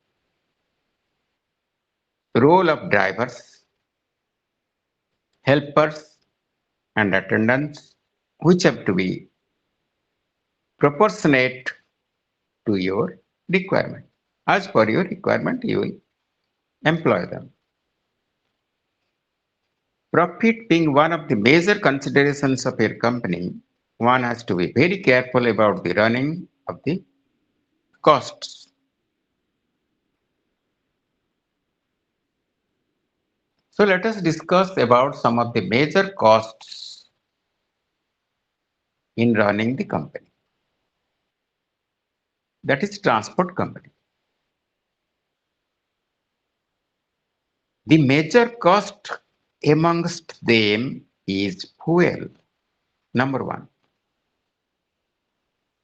role of drivers, helpers, and attendants, which have to be proportionate to your requirement. As per your requirement, you will employ them. Profit being one of the major considerations of your company, one has to be very careful about the running of the costs. So let us discuss about some of the major costs in running the company. That is transport company. The major cost amongst them is fuel, number one.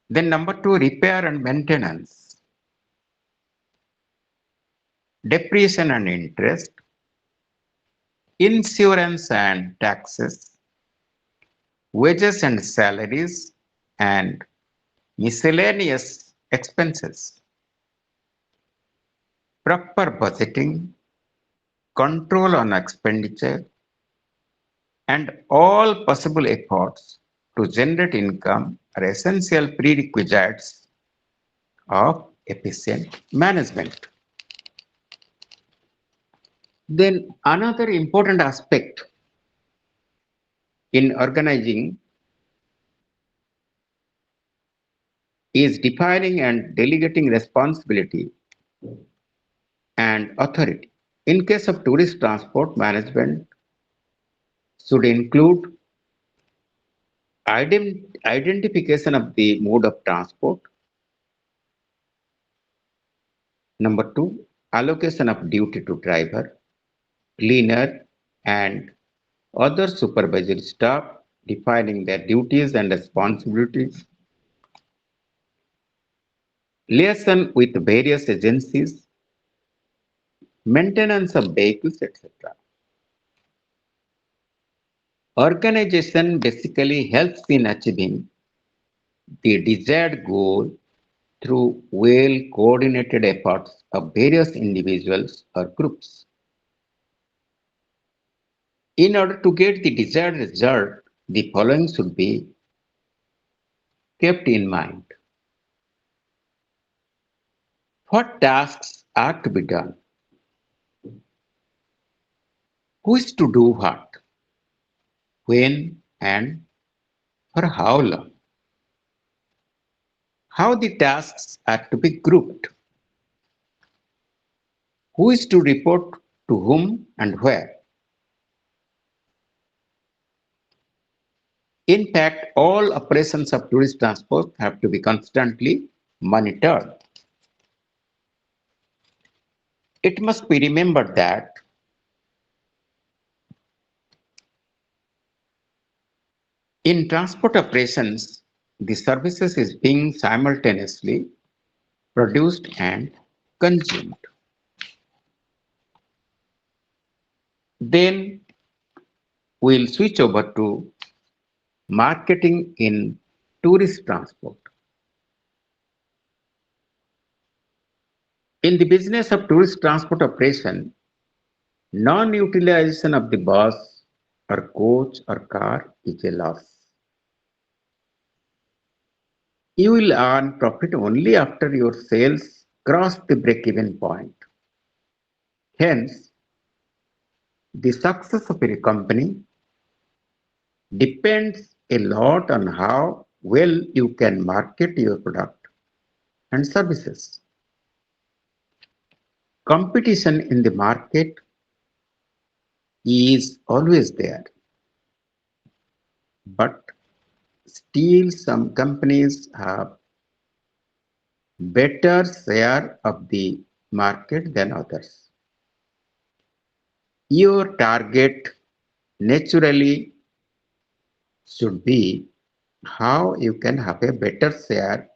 Then number two, repair and maintenance, depreciation and interest, insurance and taxes, wages and salaries, and miscellaneous expenses. Proper budgeting, control on expenditure, and all possible efforts to generate income are essential prerequisites of efficient management. Then another important aspect in organizing is defining and delegating responsibility and authority. In case of tourist transport, management should include identification of the mode of transport. Number two, allocation of duty to driver, cleaner, and other supervisory staff, defining their duties and responsibilities, liaison with various agencies, maintenance of vehicles, etc. Organization basically helps in achieving the desired goal through well coordinated efforts of various individuals or groups. In order to get the desired result, the following should be kept in mind. What tasks are to be done? who is to do what, when, and for how long, how the tasks are to be grouped, who is to report to whom and where. In fact, all operations of tourist transport have to be constantly monitored. It must be remembered that in transport operations, the services is being simultaneously produced and consumed. Then we'll switch over to marketing in tourist transport. In the business of tourist transport operation, non-utilization of the bus or coach or car is a loss. You will earn profit only after your sales cross the break-even point. Hence, the success of a company depends a lot on how well you can market your product and services. Competition in the market is always there, but still some companies have better share of the market than others. Your target naturally should be how you can have a better share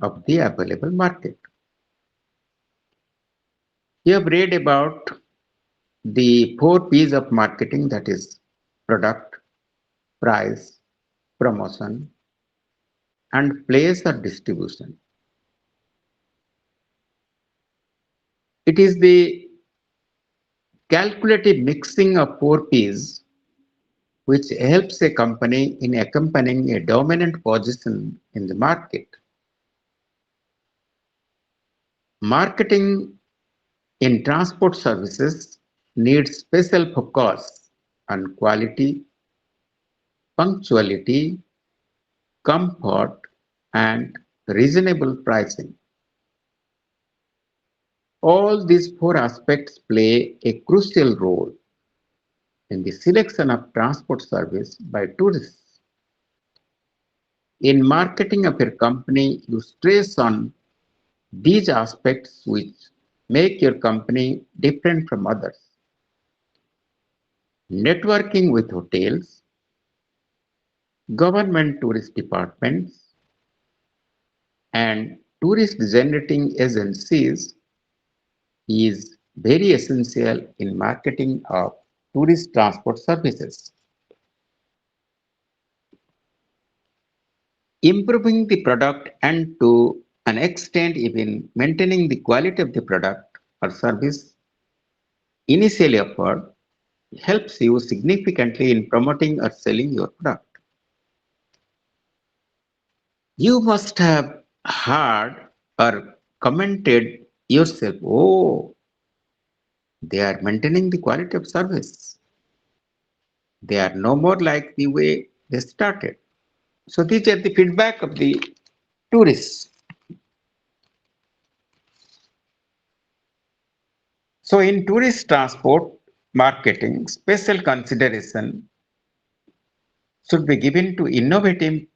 of the available market. You have read about the 4 P's of marketing, that is product, price, promotion, and place or distribution. It is the calculative mixing of 4 P's which helps a company in accompanying a dominant position in the market. Marketing in transport services needs special focus on quality, punctuality, comfort, and reasonable pricing. All these 4 aspects play a crucial role in the selection of transport service by tourists. In marketing of your company, you stress on these aspects which make your company different from others. Networking with hotels, government tourist departments, and tourist generating agencies is very essential in marketing of tourist transport services. Improving the product and to an extent even maintaining the quality of the product or service initially offered helps you significantly in promoting or selling your product. You must have heard or commented yourself, oh, they are maintaining the quality of service. They are no more like the way they started. So these are the feedback of the tourists. So in tourist transport marketing, special consideration should be given to innovative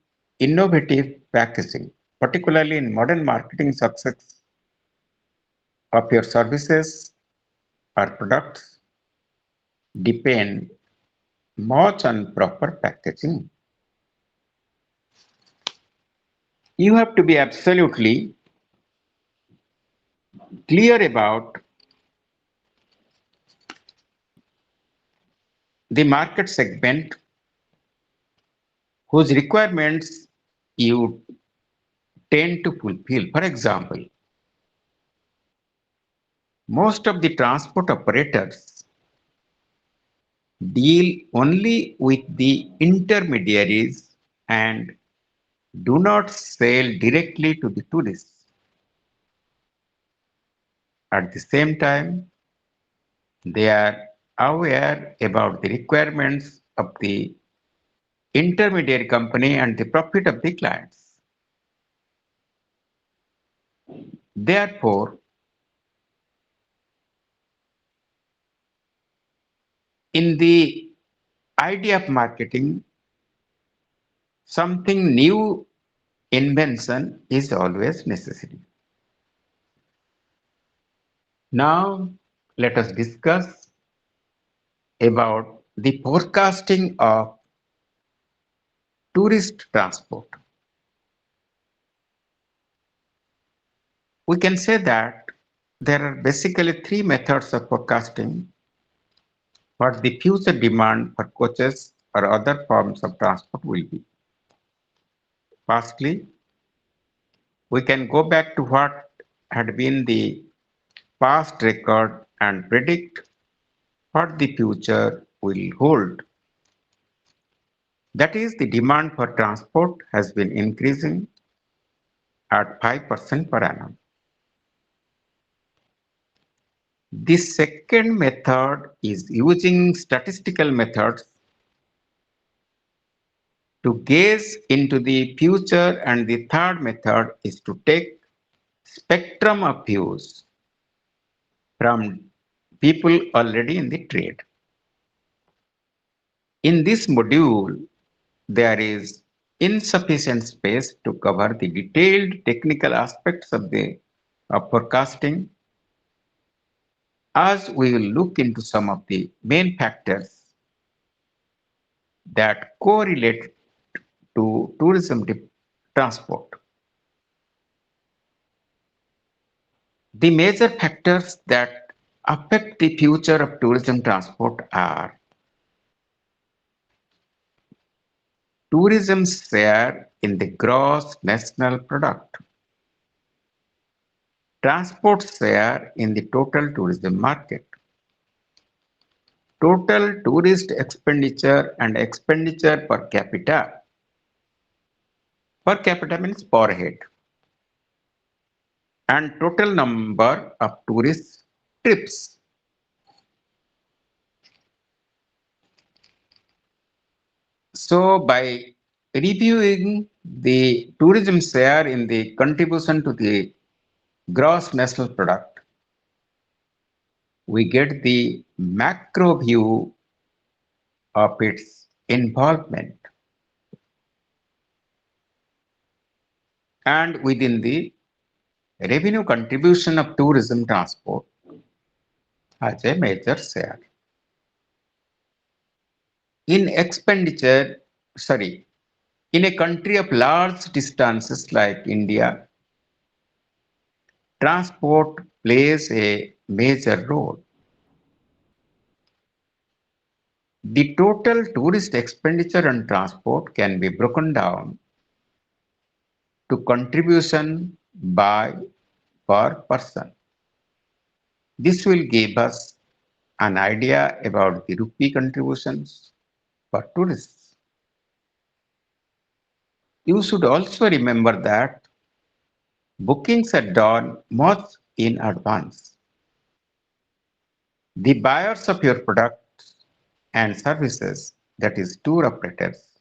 packaging, particularly in modern marketing. Success of your services or products depend much on proper packaging. You have to be absolutely clear about the market segment whose requirements you tend to fulfill. For example, most of the transport operators deal only with the intermediaries and do not sell directly to the tourists. At the same time, they are aware about the requirements of the intermediary company and the profit of the clients. Therefore, in the idea of marketing, something new invention is always necessary. Now, let us discuss about the forecasting of tourist transport. We can say that there are basically three methods of forecasting what the future demand for coaches or other forms of transport will be. Firstly, we can go back to what had been the past record and predict what the future will hold. That is, the demand for transport has been increasing at 5% per annum. The second method is using statistical methods to gaze into the future, and the third method is to take spectrum of views from people already in the trade. In this module, there is insufficient space to cover the detailed technical aspects of the forecasting, as we will look into some of the main factors that correlate to transport. The major factors that affect the future of tourism transport are tourism's share in the gross national product, transport share in the total tourism market, total tourist expenditure and expenditure per capita. Per capita means per head, and total number of tourist trips. So, by reviewing the tourism share in the contribution to the gross national product, we get the macro view of its involvement. And within the revenue contribution of tourism transport as a major share. In expenditure, sorry, in a country of large distances like India, transport plays a major role. The total tourist expenditure on transport can be broken down to contribution by per person. This will give us an idea about the rupee contributions for tourists. You should also remember that bookings are done much in advance. The buyers of your products and services, that is, tour operators,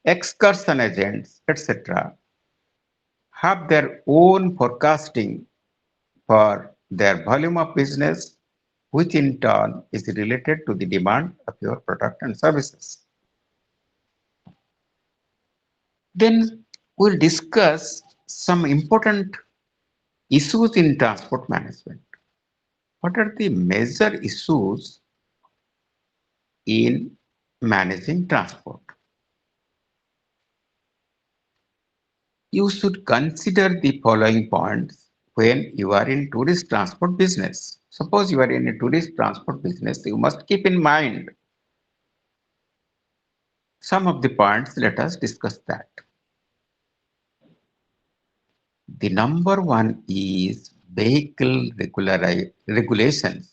excursion agents, etc., have their own forecasting for their volume of business, which in turn is related to the demand of your product and services. Then we'll discuss some important issues in transport management. What are the major issues in managing transport? You should consider the following points when you are in tourist transport business. Suppose you are in a tourist transport business, you must keep in mind some of the points. Let us discuss that. The number one is vehicle regulations.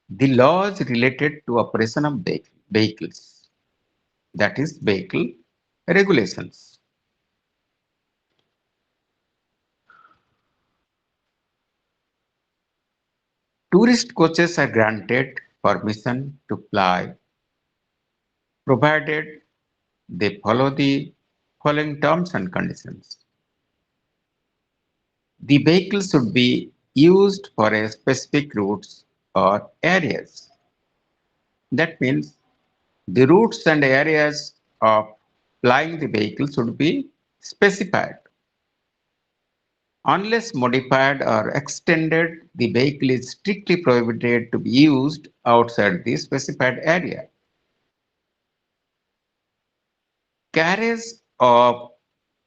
The laws related to operation of vehicles, that is vehicle regulations. Tourist coaches are granted permission to fly provided they follow the following terms and conditions. The vehicle should be used for a specific routes or areas. That means the routes and areas of flying the vehicle should be specified. Unless modified or extended, the vehicle is strictly prohibited to be used outside the specified area. Carriage of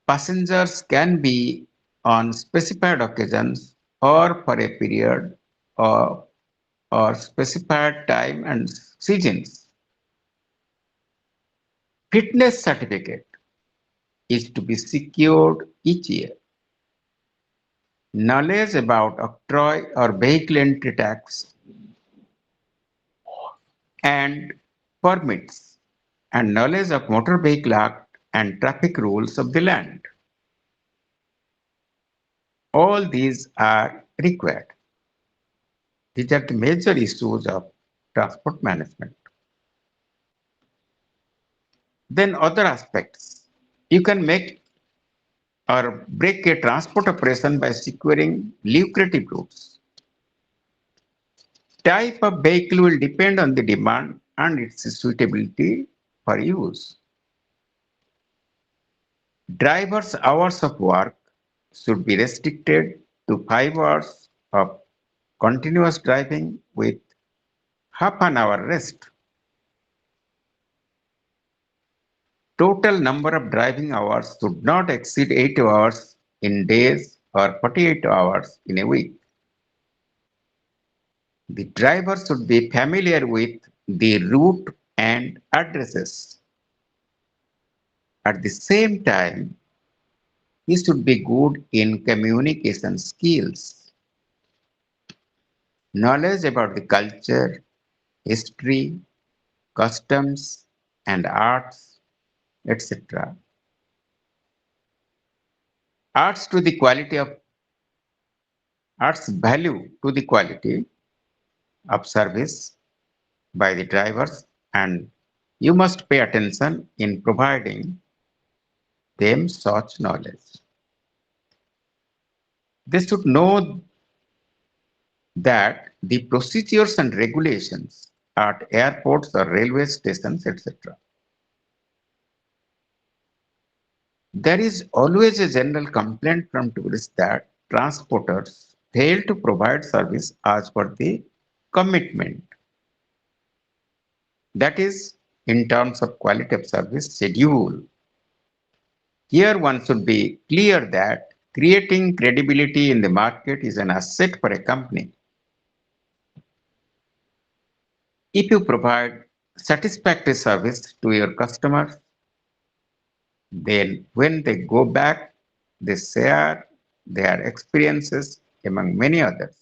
passengers can be on specified occasions or for a period or, or specified time and seasons. Fitness certificate is to be secured each year. Knowledge about octroi or vehicle entry tax and permits and knowledge of Motor Vehicle Act and traffic rules of the land. All these are required. These are the major issues of transport management. Then other aspects. You can make or break a transport operation by securing lucrative routes. Type of vehicle will depend on the demand and its suitability for use. Drivers' hours of work should be restricted to 5 hours of continuous driving with half an hour rest. Total number of driving hours should not exceed 8 hours in days or 48 hours in a week. The driver should be familiar with the route and addresses. At the same time, he should be good in communication skills, knowledge about the culture, history, customs, and arts, etc. Arts to the quality of Arts value to the quality of service by the drivers, and you must pay attention in providing them such knowledge. They should know that the procedures and regulations at airports or railway stations, etc. There is always a general complaint from tourists that transporters fail to provide service as per the commitment. That is, in terms of quality of service schedule. Here one should be clear that creating credibility in the market is an asset for a company. If you provide satisfactory service to your customers, then when they go back, they share their experiences among many others.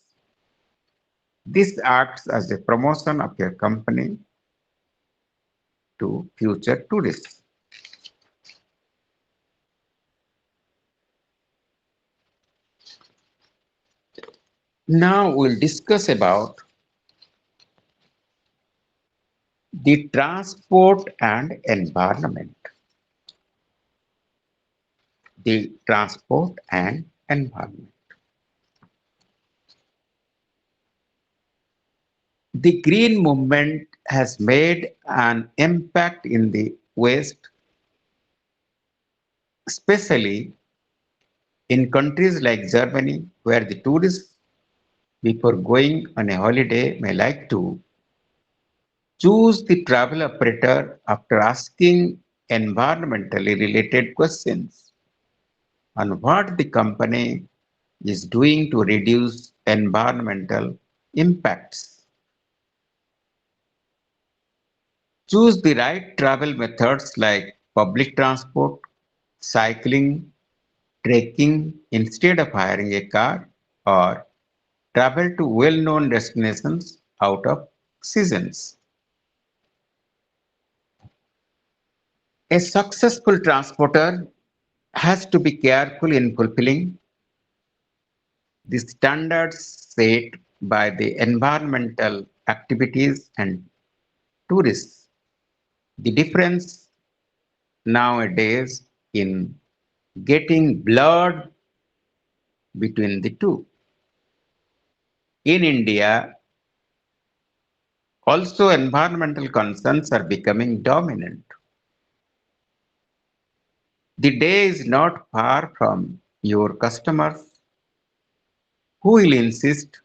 This acts as a promotion of your company to future tourists. Now we'll discuss about the transport and environment. The transport and environment. The green movement has made an impact in the West, especially in countries like Germany, where the tourists, before going on a holiday, may like to choose the travel operator after asking environmentally related questions on what the company is doing to reduce environmental impacts. Choose the right travel methods like public transport, cycling, trekking instead of hiring a car, or travel to well-known destinations out of seasons. A successful transporter has to be careful in fulfilling the standards set by the environmental activities and tourists. The difference nowadays in getting blurred between the two. In India, also environmental concerns are becoming dominant. The day is not far from your customers who will insist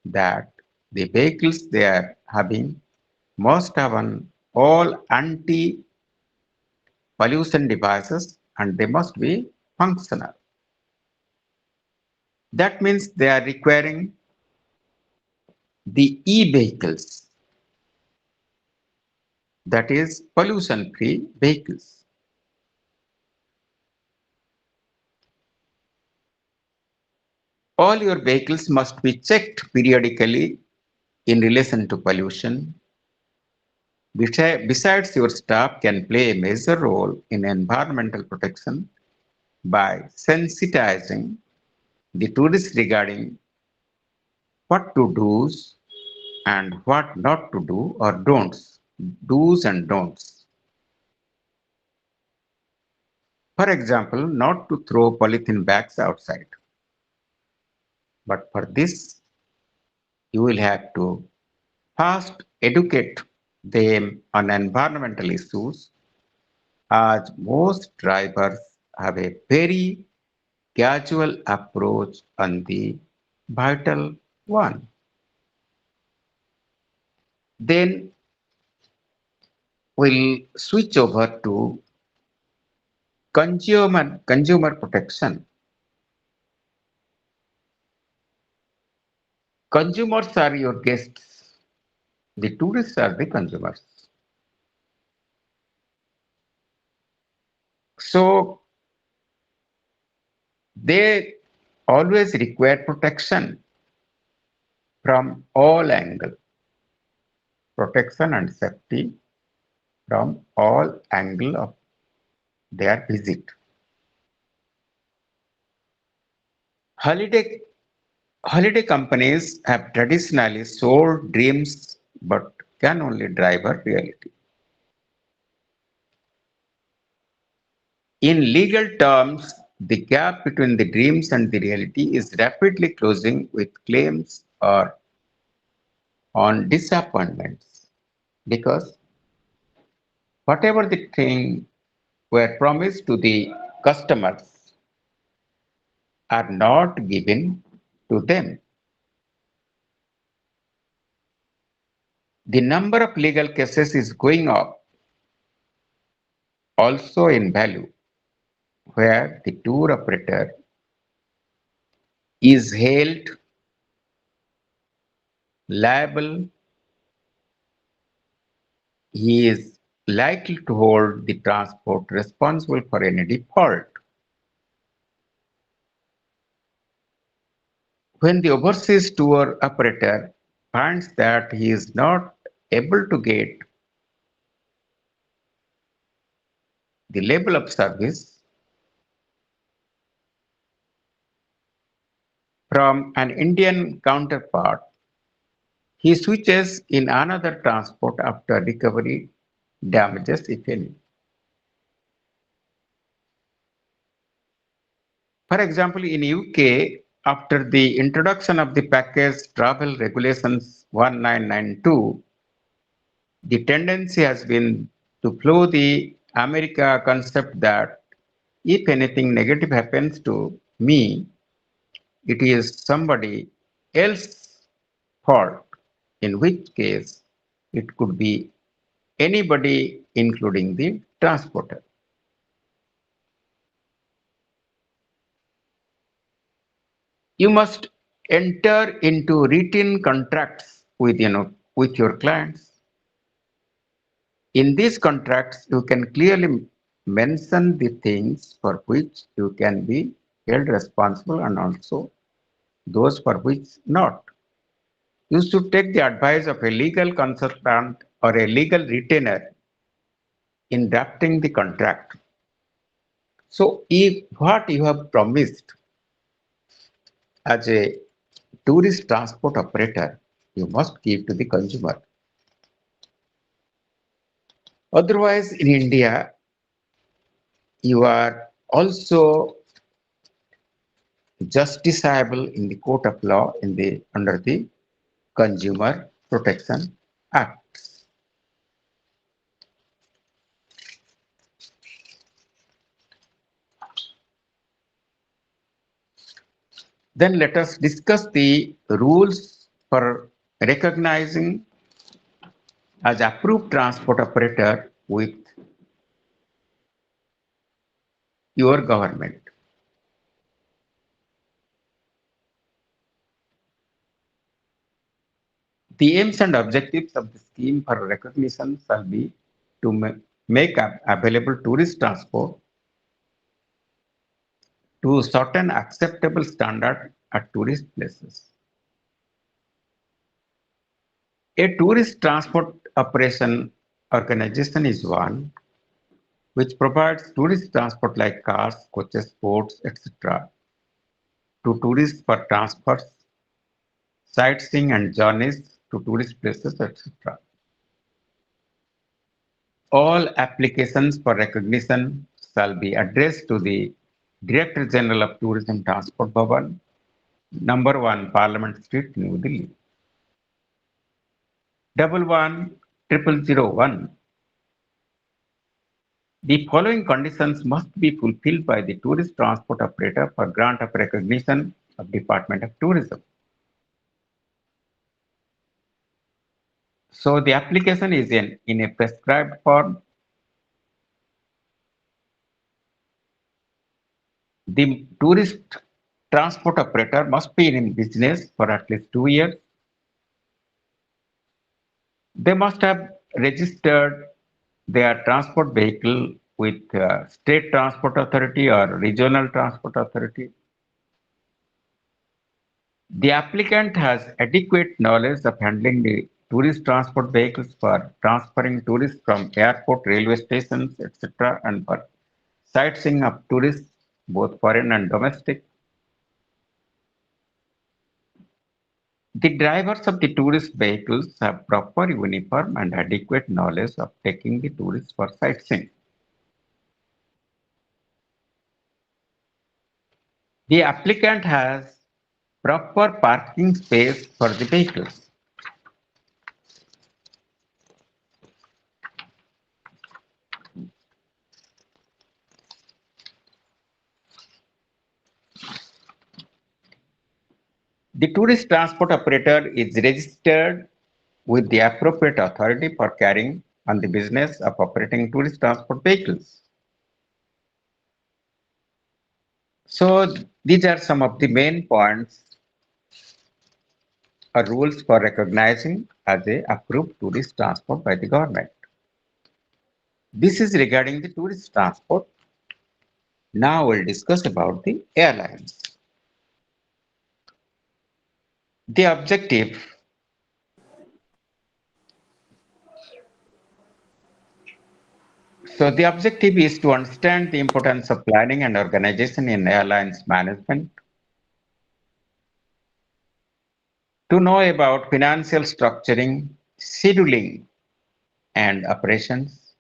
that the vehicles they are having must have an all anti pollution devices and they must be functional. That means they are requiring the e-vehicles, that is pollution free vehicles. All your vehicles must be checked periodically in relation to pollution. Besides, your staff can play a major role in environmental protection by sensitizing the tourists regarding what to do and what not to do or don'ts, do's and don'ts. For example, not to throw polythene bags outside. But for this, you will have to first educate them on environmental issues, as most drivers have a very casual approach on the vital one. Then we'll switch over to consumer protection. Consumers are your guests. The tourists are the consumers. So they always require protection from all angles, protection and safety from all angle of their visit. Holiday holiday companies have traditionally sold dreams but can only drive a reality. In legal terms, the gap between the dreams and the reality is rapidly closing with claims or on disappointments because whatever the thing were promised to the customers are not given to them. The number of legal cases is going up also in value, where the tour operator is held liable, he is likely to hold the transport responsible for any default. When the overseas tour operator finds that he is not able to get the level of service from an Indian counterpart, he switches in another transport after recovery damages, if any. For example, in UK, after the introduction of the package travel regulations 1992, the tendency has been to flow the America concept that if anything negative happens to me, it is somebody else's fault, in which case it could be anybody, including the transporter. You must enter into written contracts with your clients. In these contracts, you can clearly mention the things for which you can be held responsible and also those for which not. You should take the advice of a legal consultant or a legal retainer in drafting the contract. So if what you have promised as a tourist transport operator, you must give to the consumer. Otherwise, in India, you are also justiciable in the court of law in the under the Consumer Protection Act. Then let us discuss the rules for recognizing as approved transport operator with your government. The aims and objectives of the scheme for recognition shall be to make available tourist transport to certain acceptable standard at tourist places. A tourist transport operation organization is one which provides tourist transport like cars, coaches, boats, etc. to tourists for transfers, sightseeing and journeys to tourist places, etc. All applications for recognition shall be addressed to the Director General of Tourism Transport Bhavan, number 1 Parliament Street, New Delhi. 110001. The following conditions must be fulfilled by the tourist transport operator for grant of recognition of Department of Tourism. So the application is in a prescribed form. The tourist transport operator must be in business for at least 2 years. They must have registered their transport vehicle with state transport authority or regional transport authority. The applicant has adequate knowledge of handling the tourist transport vehicles for transferring tourists from airport, railway stations, etc., and for sightseeing of tourists, both foreign and domestic. The drivers of the tourist vehicles have proper uniform and adequate knowledge of taking the tourists for sightseeing. The applicant has proper parking space for the vehicles. The tourist transport operator is registered with the appropriate authority for carrying on the business of operating tourist transport vehicles. So these are some of the main points or rules for recognizing as a approved tourist transport by the government. This is regarding the tourist transport. Now we'll discuss about the airlines. The objective. So the objective is to understand the importance of planning and organization in airlines management, to know about financial structuring, scheduling, and operations,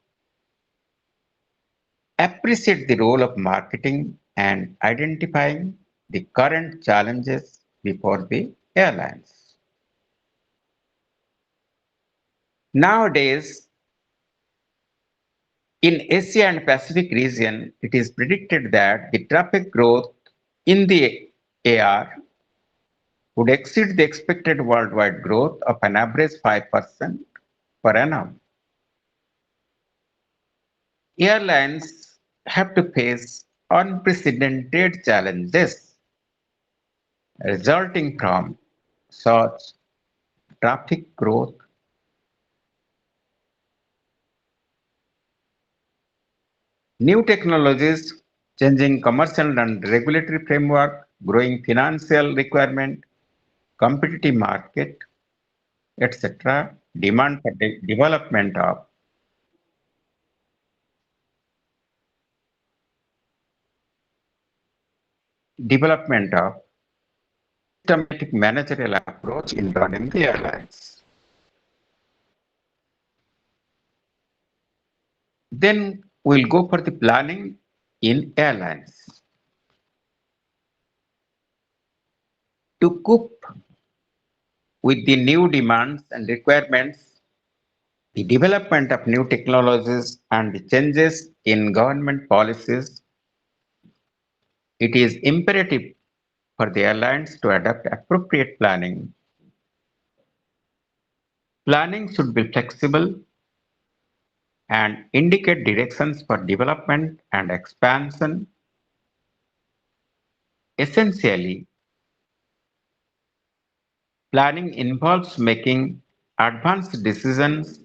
appreciate the role of marketing and identifying the current challenges before the airlines. Nowadays, in Asia and Pacific region, it is predicted that the traffic growth in the AR would exceed the expected worldwide growth of an average 5% per annum. Airlines have to face unprecedented challenges resulting from such traffic growth. New technologies, changing commercial and regulatory framework, growing financial requirement, competitive market, etc. Demand for development of systematic managerial approach in running the airlines. Then we'll go for the planning in airlines. To cope with the new demands and requirements, the development of new technologies and the changes in government policies, it is imperative for the airlines to adopt appropriate planning. Planning should be flexible and indicate directions for development and expansion. Essentially, planning involves making advanced decisions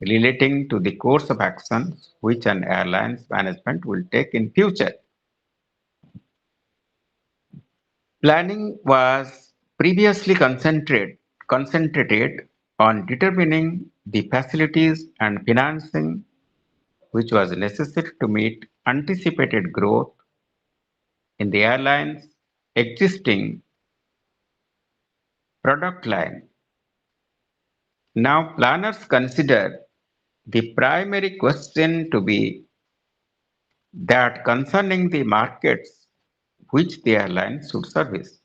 relating to the course of actions which an airline's management will take in future. Planning was previously concentrated on determining the facilities and financing which was necessary to meet anticipated growth in the airline's existing product line. Now, planners consider the primary question to be that concerning the markets which the airline should service.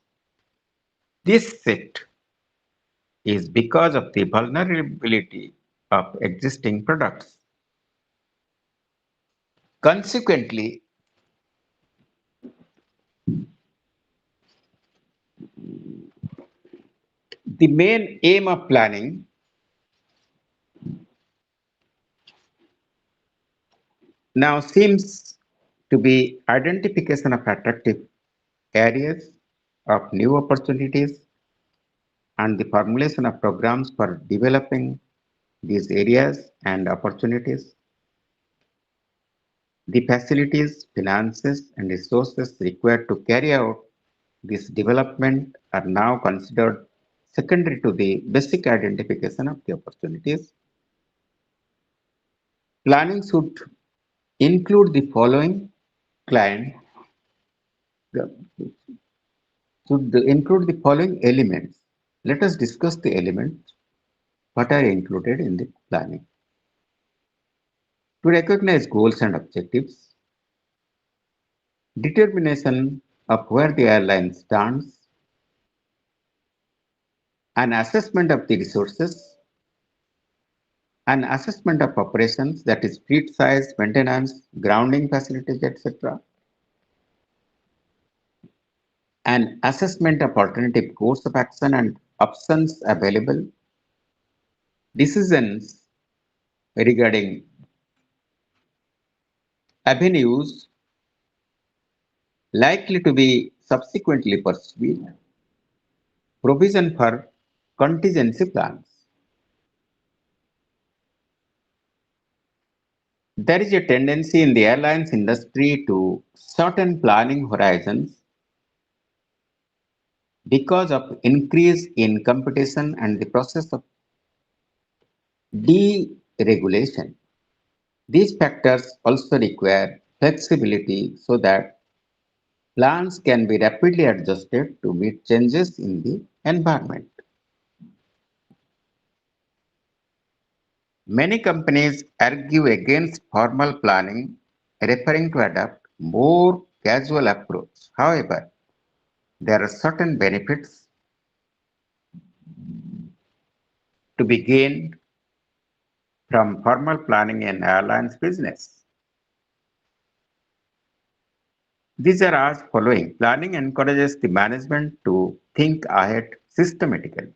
This shift is because of the vulnerability of existing products. Consequently, the main aim of planning now seems to be identification of attractive areas of new opportunities and the formulation of programs for developing these areas and opportunities. The facilities, finances, and resources required to carry out this development are now considered secondary to the basic identification of the opportunities. Planning should include the following client should include the following elements. Let us discuss the elements what are included in the planning. To recognize goals and objectives, determination of where the airline stands, an assessment of the resources, an assessment of operations that is fleet size, maintenance, grounding facilities, etc., an assessment of alternative course of action and options available, decisions regarding avenues likely to be subsequently pursued, provision for contingency plans. There is a tendency in the airlines industry to shorten planning horizons because of increase in competition and the process of deregulation. These factors also require flexibility so that plans can be rapidly adjusted to meet changes in the environment. Many companies argue against formal planning, referring to adopt more casual approach. However, there are certain benefits to be gained from formal planning in airlines business. These are as following. Planning encourages the management to think ahead systematically.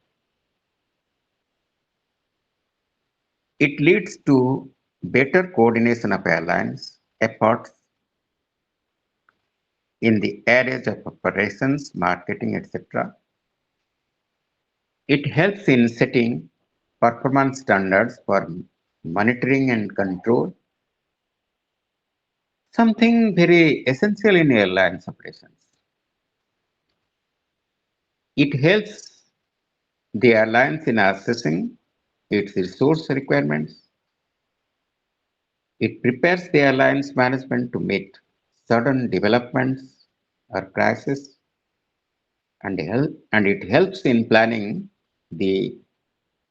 It leads to better coordination of airlines efforts in the areas of operations, marketing, etc. It helps in setting performance standards for monitoring and control, something very essential in airlines operations. It helps the airlines in assessing its resource requirements. It prepares the airlines management to meet sudden developments or crises. and it helps in planning the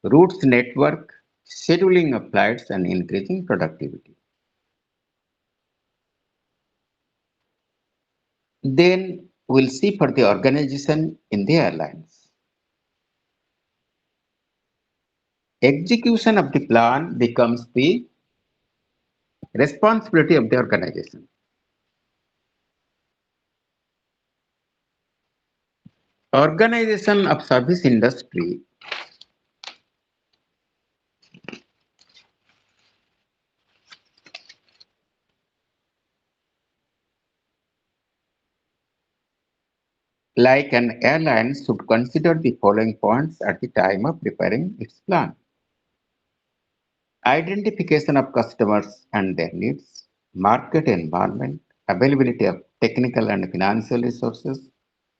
routes network, scheduling of flights, and increasing productivity. Then we'll see for the organization in the airlines. Execution of the plan becomes the responsibility of the organization. Organization of service industry like an airline should consider the following points at the time of preparing its plan. Identification of customers and their needs, market environment, availability of technical and financial resources,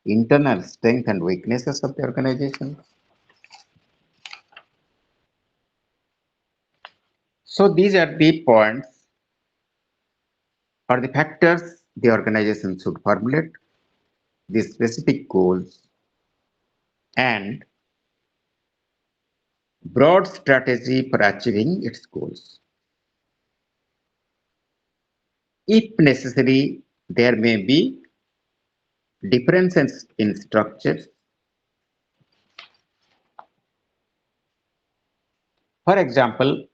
internal strength and weaknesses of the organization. So these are the points or the factors the organization should formulate the specific goals and broad strategy for achieving its goals. If necessary, there may be differences in structures. For example,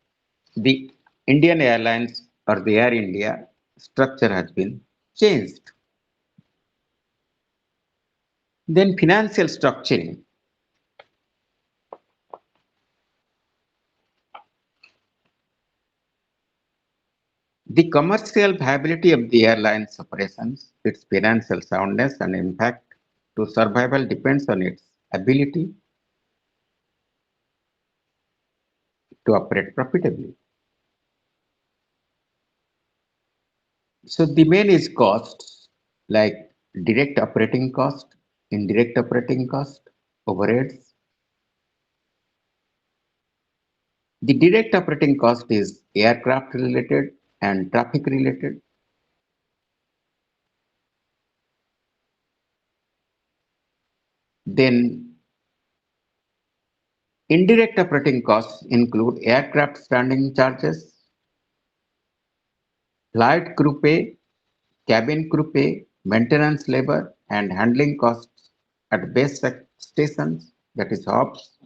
the Indian Airlines or the Air India structure has been changed. Then financial structuring. The commercial viability of the airline's operations, its financial soundness and impact to survival depends on its ability to operate profitably. So the main is costs like direct operating cost, indirect operating cost, overheads. The direct operating cost is aircraft related and traffic related. Then indirect operating costs include aircraft standing charges, flight crew pay, cabin crew pay, maintenance labor, and handling costs at base stations, that is hubs.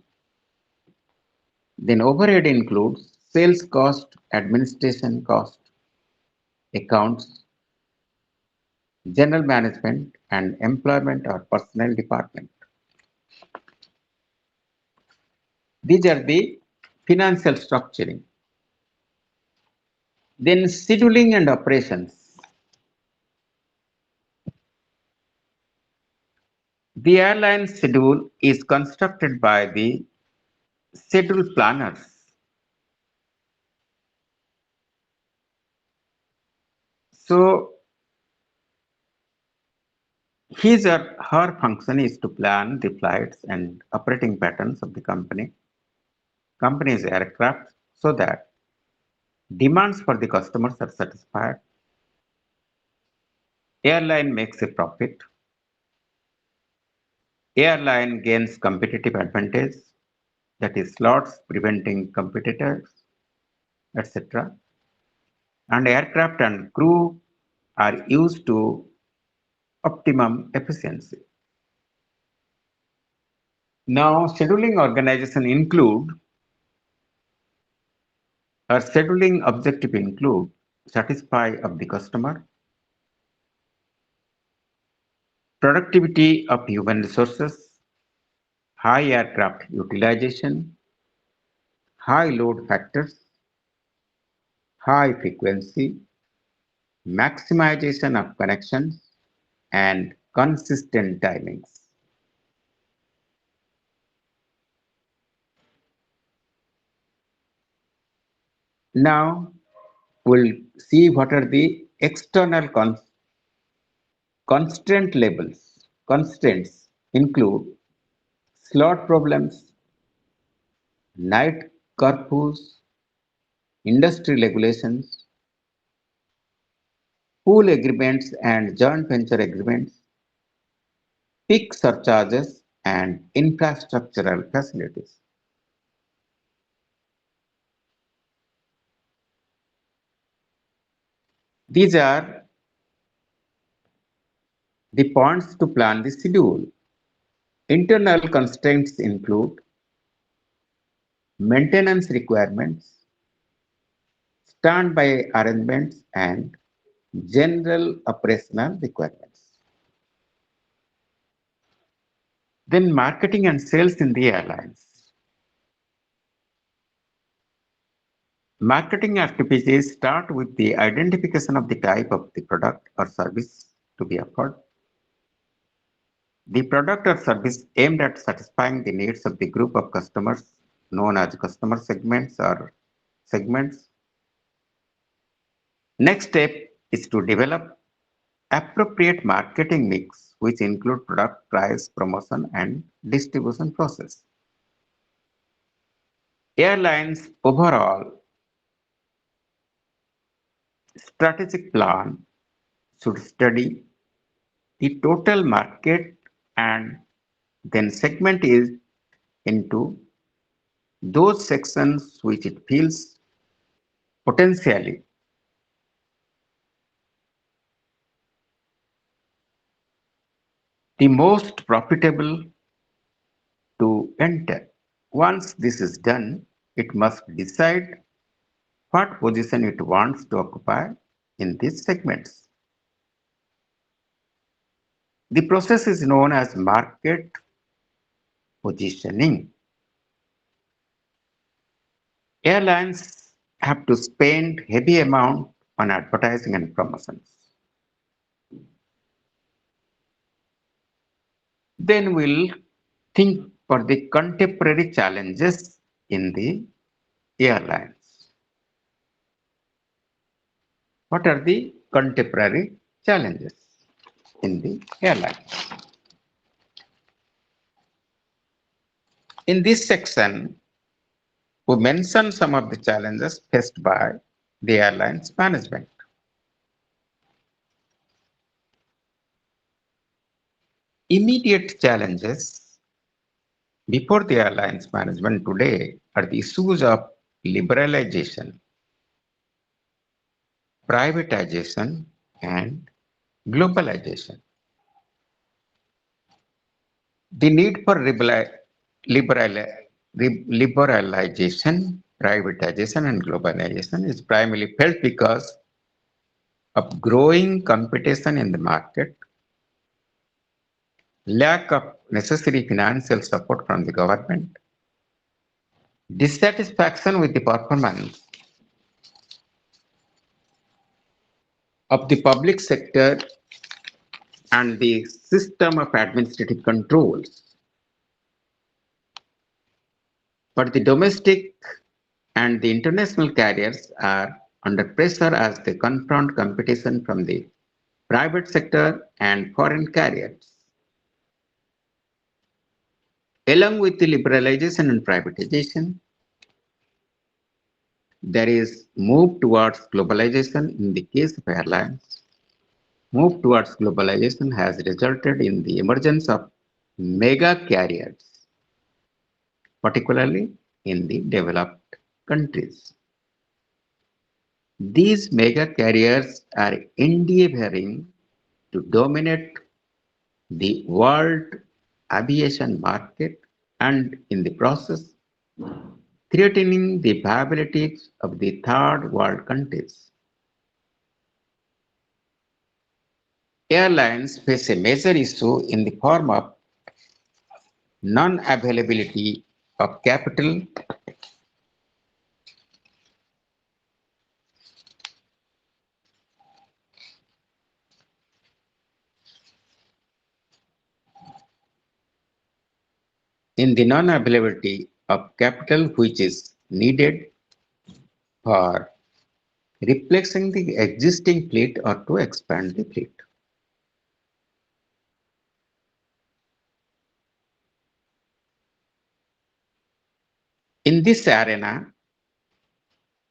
Then overhead includes sales cost, administration cost, accounts, general management, and employment or personnel department. These are the financial structuring. Then scheduling and operations. The airline schedule is constructed by the schedule planners. So his or her function is to plan the flights and operating patterns of the company's aircraft so that demands for the customers are satisfied, airline makes a profit, airline gains competitive advantage, that is slots preventing competitors, etc. And aircraft and crew are used to optimum efficiency. Now, scheduling organization include or scheduling objective include satisfy of the customer, productivity of human resources, high aircraft utilization, high load factors, high frequency, maximization of connections, and consistent timings. Now, we'll see what are the external constraint labels. Constraints include slot problems, night curfews, industry regulations, pool agreements and joint venture agreements, peak surcharges, and infrastructural facilities. These are the points to plan the schedule. Internal constraints include maintenance requirements, standby arrangements, and general operational requirements. Then marketing and sales in the airlines. Marketing activities start with the identification of the type of the product or service to be offered. The product or service aimed at satisfying the needs of the group of customers known as customer segments or segments. Next step is to develop appropriate marketing mix which include product price, promotion and distribution process. Airlines overall strategic plan should study the total market and then segment it into those sections which it feels potentially the most profitable to enter. Once this is done, it must decide what position it wants to occupy in these segments. The process is known as market positioning. Airlines have to spend heavy amount on advertising and promotions. Then we'll think for the contemporary challenges in the airlines. What are the contemporary challenges in the airlines? In this section, we mention some of the challenges faced by the airlines management. Immediate challenges before the airlines management today are the issues of liberalization, privatization, and globalization. The need for liberalization, privatization, and globalization is primarily felt because of growing competition in the market, lack of necessary financial support from the government, dissatisfaction with the performance of the public sector and the system of administrative controls. But the domestic and the international carriers are under pressure as they confront competition from the private sector and foreign carriers. Along with the liberalization and privatization, there is move towards globalization in the case of airlines. Move towards globalization has resulted in the emergence of mega carriers, particularly in the developed countries. These mega carriers are endeavoring to dominate the world aviation market and in the process threatening the viability of the third world countries. Airlines face a major issue in the form of non-availability of capital in the non-availability of capital which is needed for replacing the existing fleet or to expand the fleet. In this arena,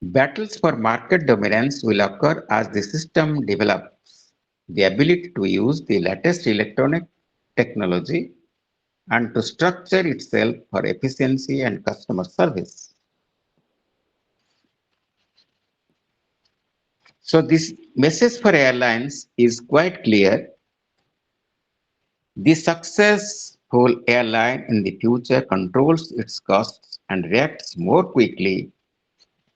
battles for market dominance will occur as the system develops the ability to use the latest electronic technology and to structure itself for efficiency and customer service. So this message for airlines is quite clear. The successful airline in the future controls its costs and reacts more quickly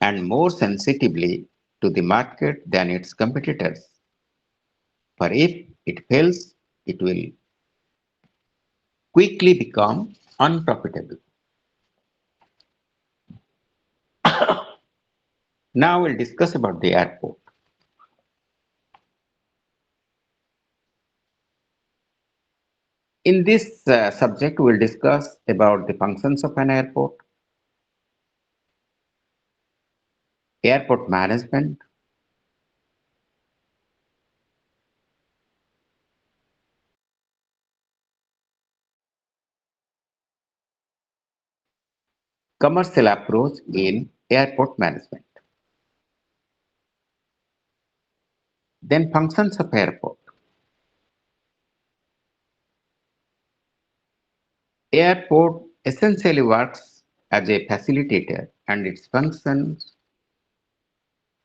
and more sensitively to the market than its competitors. For if it fails, it will quickly become unprofitable. Now we'll discuss about the airport. In this subject, we'll discuss about the functions of an airport, airport management, commercial approach in airport management. Then functions of airport. Airport essentially works as a facilitator and its functions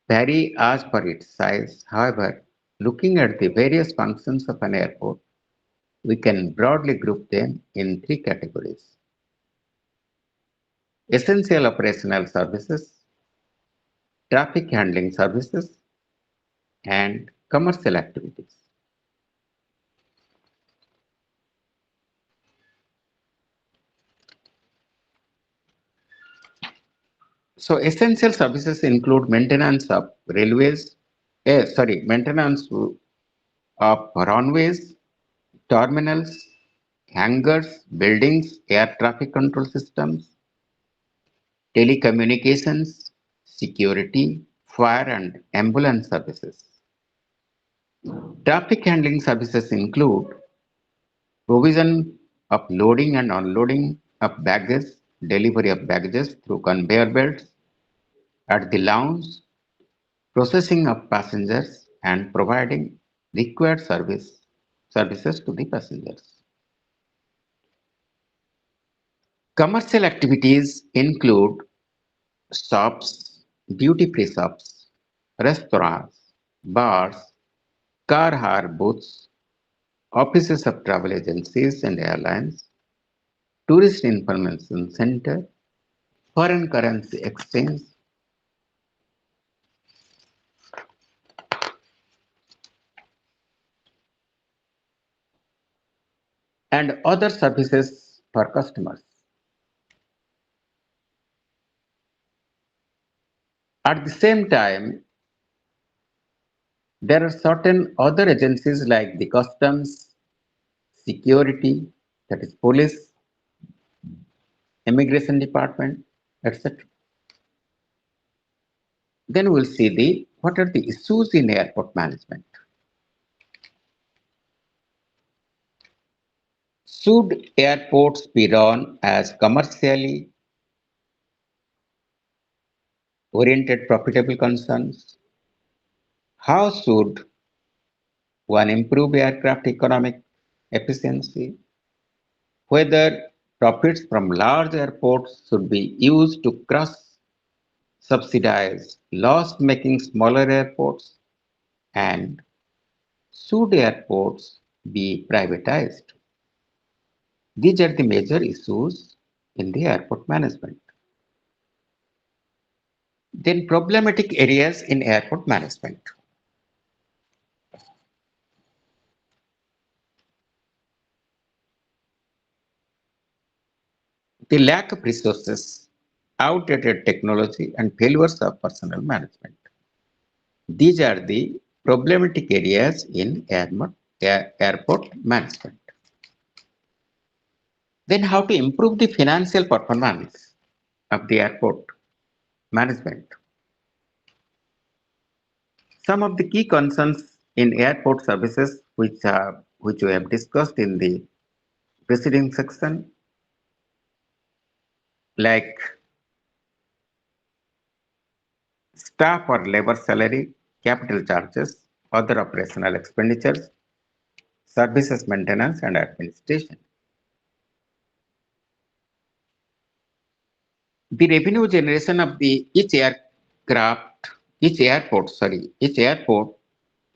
vary as per its size. However, looking at the various functions of an airport, we can broadly group them in three categories: essential operational services, traffic handling services, and commercial activities. So essential services include maintenance of maintenance of runways, terminals, hangars, buildings, air traffic control systems, telecommunications, security, fire and ambulance services. Traffic handling services include provision of loading and unloading of baggage, delivery of baggages through conveyor belts at the lounge, processing of passengers, and providing required services to the passengers. Commercial activities include shops, duty-free shops, restaurants, bars, car hire booths, offices of travel agencies and airlines, tourist information center, foreign currency exchange, and other services for customers. At the same time, there are certain other agencies like the customs, security, that is police, immigration department, etc. Then we'll see the what are the issues in airport management. Should airports be run as commercially oriented profitable concerns? How should one improve aircraft economic efficiency? Whether profits from large airports should be used to crush, subsidize loss-making smaller airports, and should airports be privatized? These are the major issues in the airport management. Then problematic areas in airport management. The lack of resources, outdated technology, and failures of personnel management. These are the problematic areas in airport management. Then how to improve the financial performance of the airport management. Some of the key concerns in airport services which we have discussed in the preceding section, like staff or labor salary, capital charges, other operational expenditures, services maintenance and administration. The revenue generation of the each airport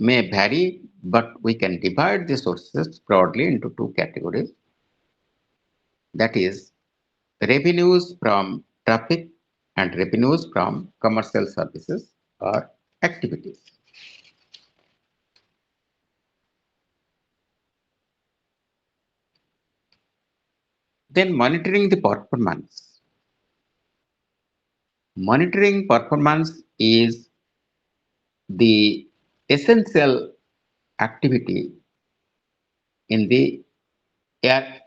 may vary, but we can divide the sources broadly into two categories. That is, revenues from traffic and revenues from commercial services or activities. Then monitoring the performance. Monitoring performance is the essential activity in the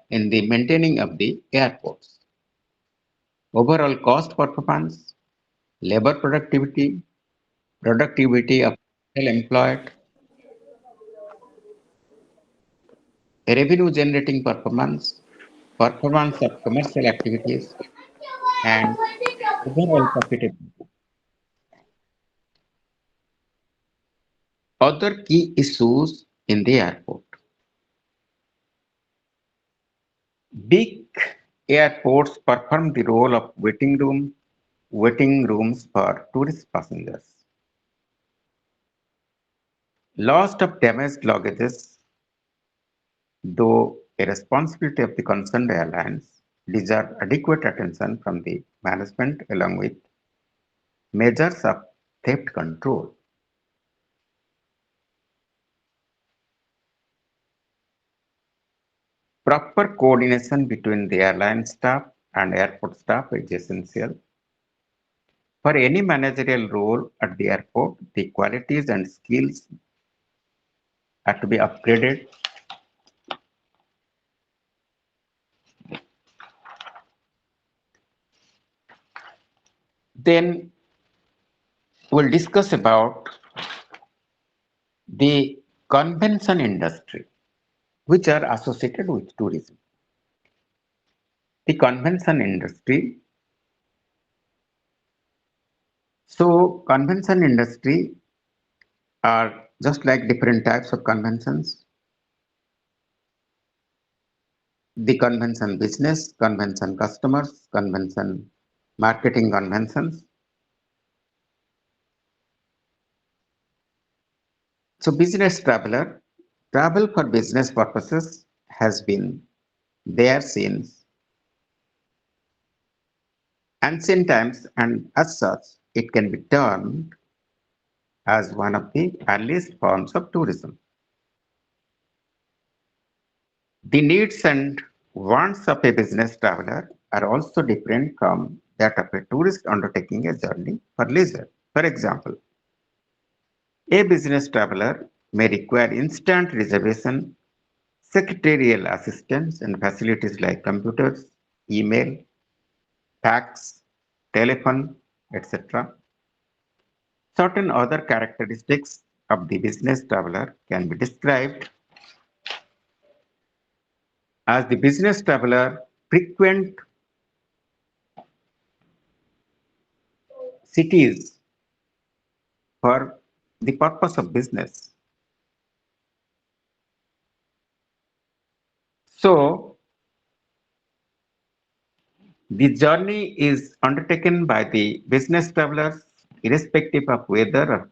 in the maintaining of the airports. Overall cost performance, labor productivity, productivity of employed, revenue generating performance, performance of commercial activities, and overall profitability. Other key issues in the airport. Big airports perform the role of waiting rooms for tourist passengers. Loss of damaged luggages, though a responsibility of the concerned airlines, deserve adequate attention from the management along with measures of theft control. Proper coordination between the airline staff and airport staff is essential. For any managerial role at the airport, the qualities and skills are to be upgraded. Then we'll discuss about the convention industry, which are associated with tourism. The convention industry. So convention industry are just like different types of conventions. The convention business, convention customers, convention marketing conventions. So business traveler, travel for business purposes has been there since ancient times, and as such it can be termed as one of the earliest forms of tourism. The needs and wants of a business traveler are also different from that of a tourist undertaking a journey for leisure. For example, a business traveler may require instant reservation, secretarial assistance, and facilities like computers, email, fax, telephone, etc. Certain other characteristics of the business traveler can be described as the business traveler frequent cities for the purpose of business. So, the journey is undertaken by the business travelers irrespective of weather or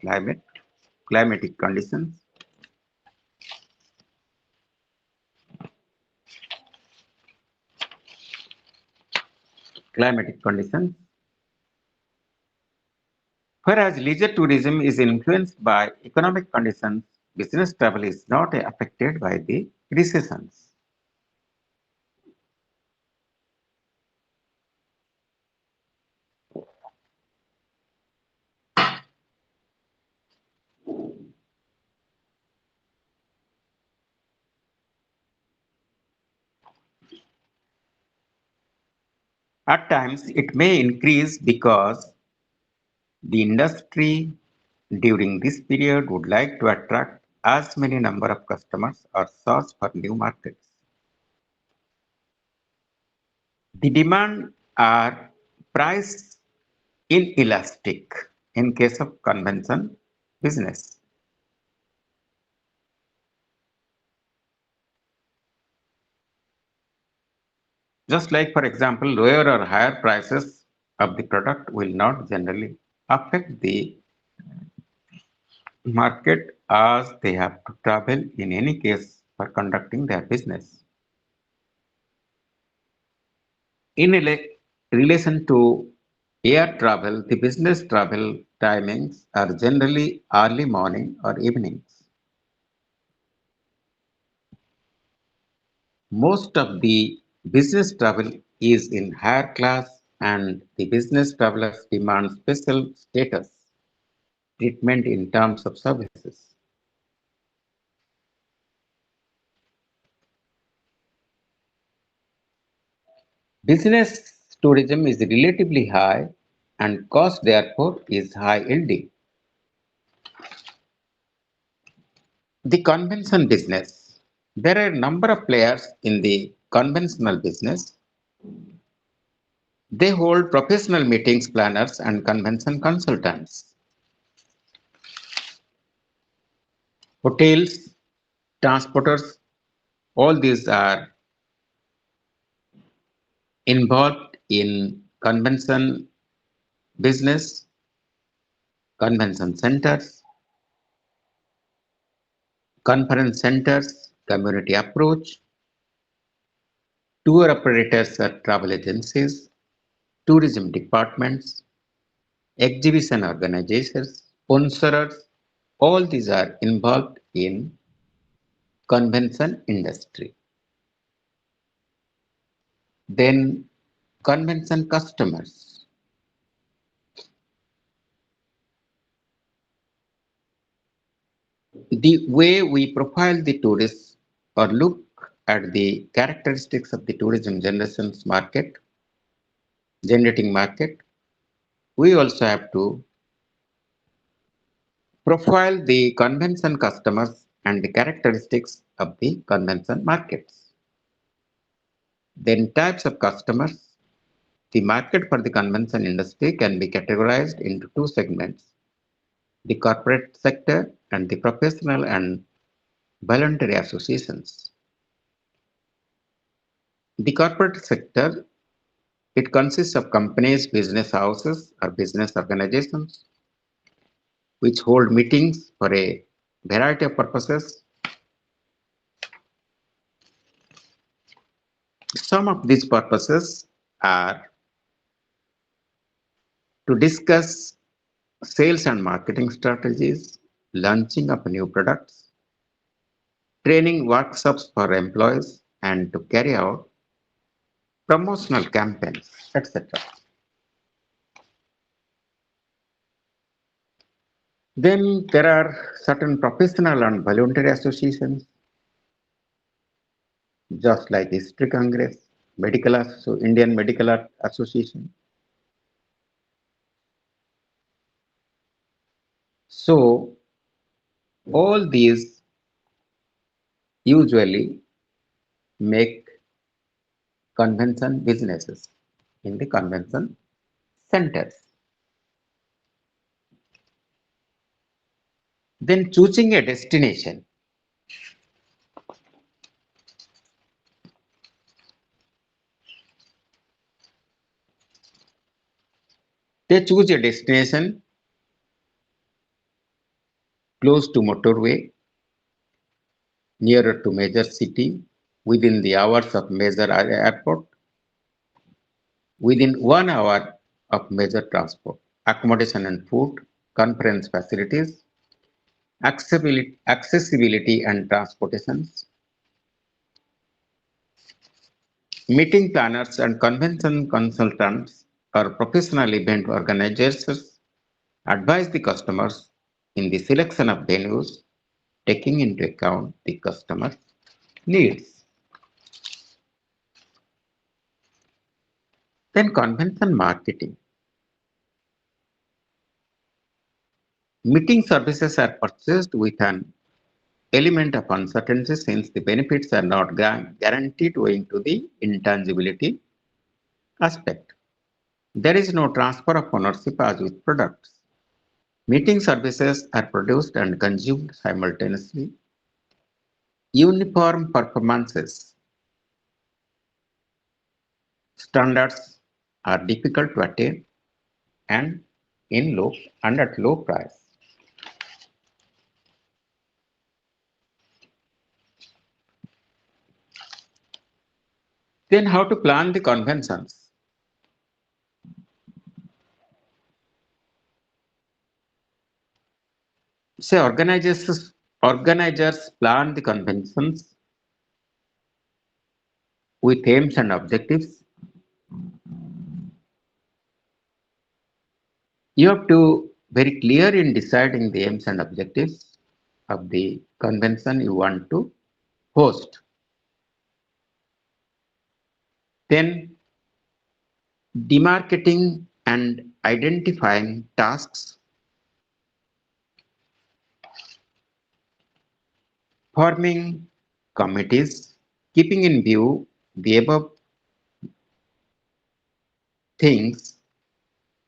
climatic conditions. Whereas leisure tourism is influenced by economic conditions, business travel is not affected by the recessions. At times, it may increase because the industry during this period would like to attract as many number of customers or search for new markets. The demand are price inelastic in case of convention business. Just like, for example, lower or higher prices of the product will not generally affect the market as they have to travel in any case for conducting their business. In relation to air travel, the business travel timings are generally early morning or evenings. Most of the business travel is in higher class, and the business travelers demand special status treatment in terms of services. Business tourism is relatively high and cost therefore is high yielding. The convention business. There are a number of players in the conventional business. They hold professional meetings planners and convention consultants. Hotels, transporters, all these are involved in convention business, convention centers, conference centers, community approach, tour operators at travel agencies, tourism departments, exhibition organizations, sponsors, all these are involved in convention industry. Then convention customers. The way we profile the tourists or look at the characteristics of the tourism generating market, we also have to profile the convention customers and the characteristics of the convention markets. Then types of customers. The market for the convention industry can be categorized into two segments, the corporate sector and the professional and voluntary associations. The corporate sector, it consists of companies, business houses or business organizations which hold meetings for a variety of purposes. Some of these purposes are to discuss sales and marketing strategies, launching of new products, training workshops for employees, and to carry out promotional campaigns, etc. Then there are certain professional and voluntary associations, just like History Congress, Indian Medical Art Association. So all these usually make convention businesses in the convention centers. Then choosing a destination. They choose a destination close to motorway, nearer to major city, within the hours of major airport, within 1 hour of major transport, accommodation and food, conference facilities, accessibility and transportations, meeting planners and convention consultants or professional event organizers advise the customers in the selection of venues, taking into account the customer's needs. Then convention marketing. Meeting services are purchased with an element of uncertainty since the benefits are not guaranteed owing to the intangibility aspect. There is no transfer of ownership as with products. Meeting services are produced and consumed simultaneously. Uniform performances. standards are difficult to attain and at low price. Then how to plan the conventions? Say organizers plan the conventions with aims and objectives. You have to very clear in deciding the aims and objectives of the convention you want to host. Then demarcating and identifying tasks, forming committees, keeping in view the above things,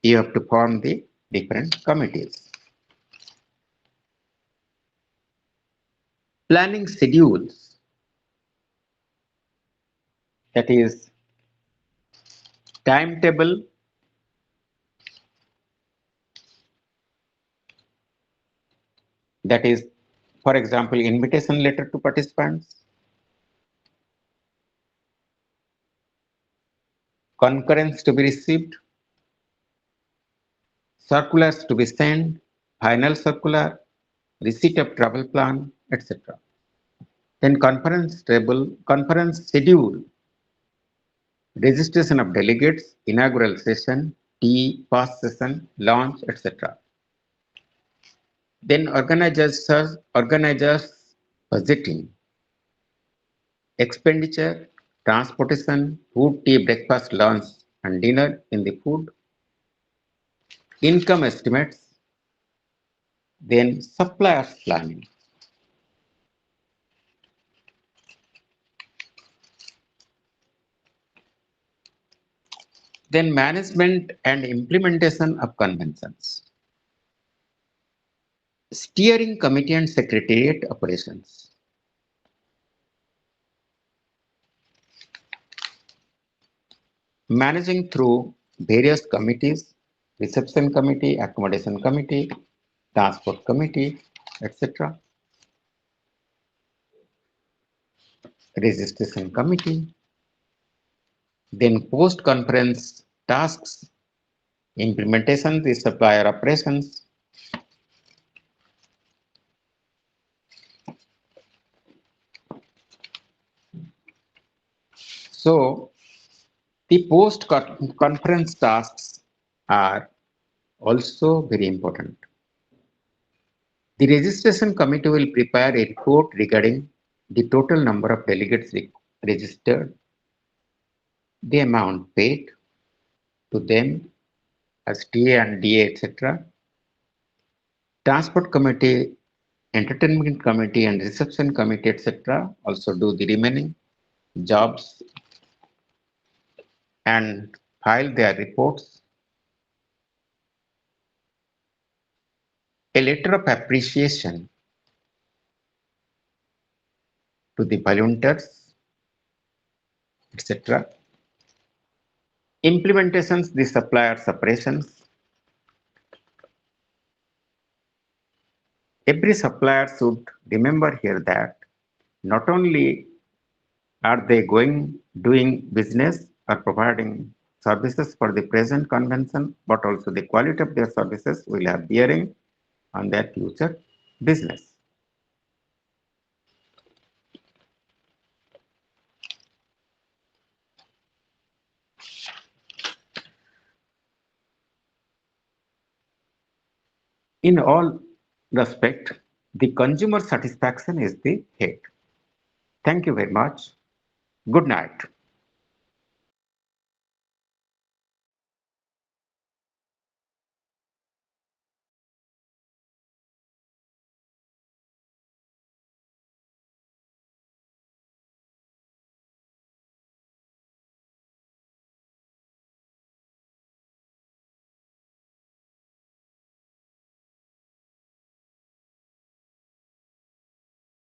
you have to form the different committees. Planning schedules, that is timetable, that is, for example, invitation letter to participants, concurrence to be received, circulars to be sent, final circular, receipt of travel plan, etc. Then conference schedule, registration of delegates, inaugural session, tea, first session, launch, etc. Then organizers budgeting, expenditure, transportation, food, tea, breakfast, lunch, and dinner in the food, income estimates, then suppliers planning. Then management and implementation of conventions. Steering committee and secretariat operations. Managing through various committees, reception committee, accommodation committee, transport committee, etc. Registration committee. Then post-conference tasks, implementation, the supplier operations. So the post-conference tasks are also very important. The registration committee will prepare a report regarding the total number of delegates registered, the amount paid to them as TA and DA, etc. Transport committee, entertainment committee, and reception committee, etc. also do the remaining jobs and file their reports. A letter of appreciation to the volunteers, etc. Implementations, the supplier operations. Every supplier should remember here that not only are they doing business or providing services for the present convention, but also the quality of their services will have bearing on their future business. In all respect, the consumer satisfaction is the head. Thank you very much. Good night.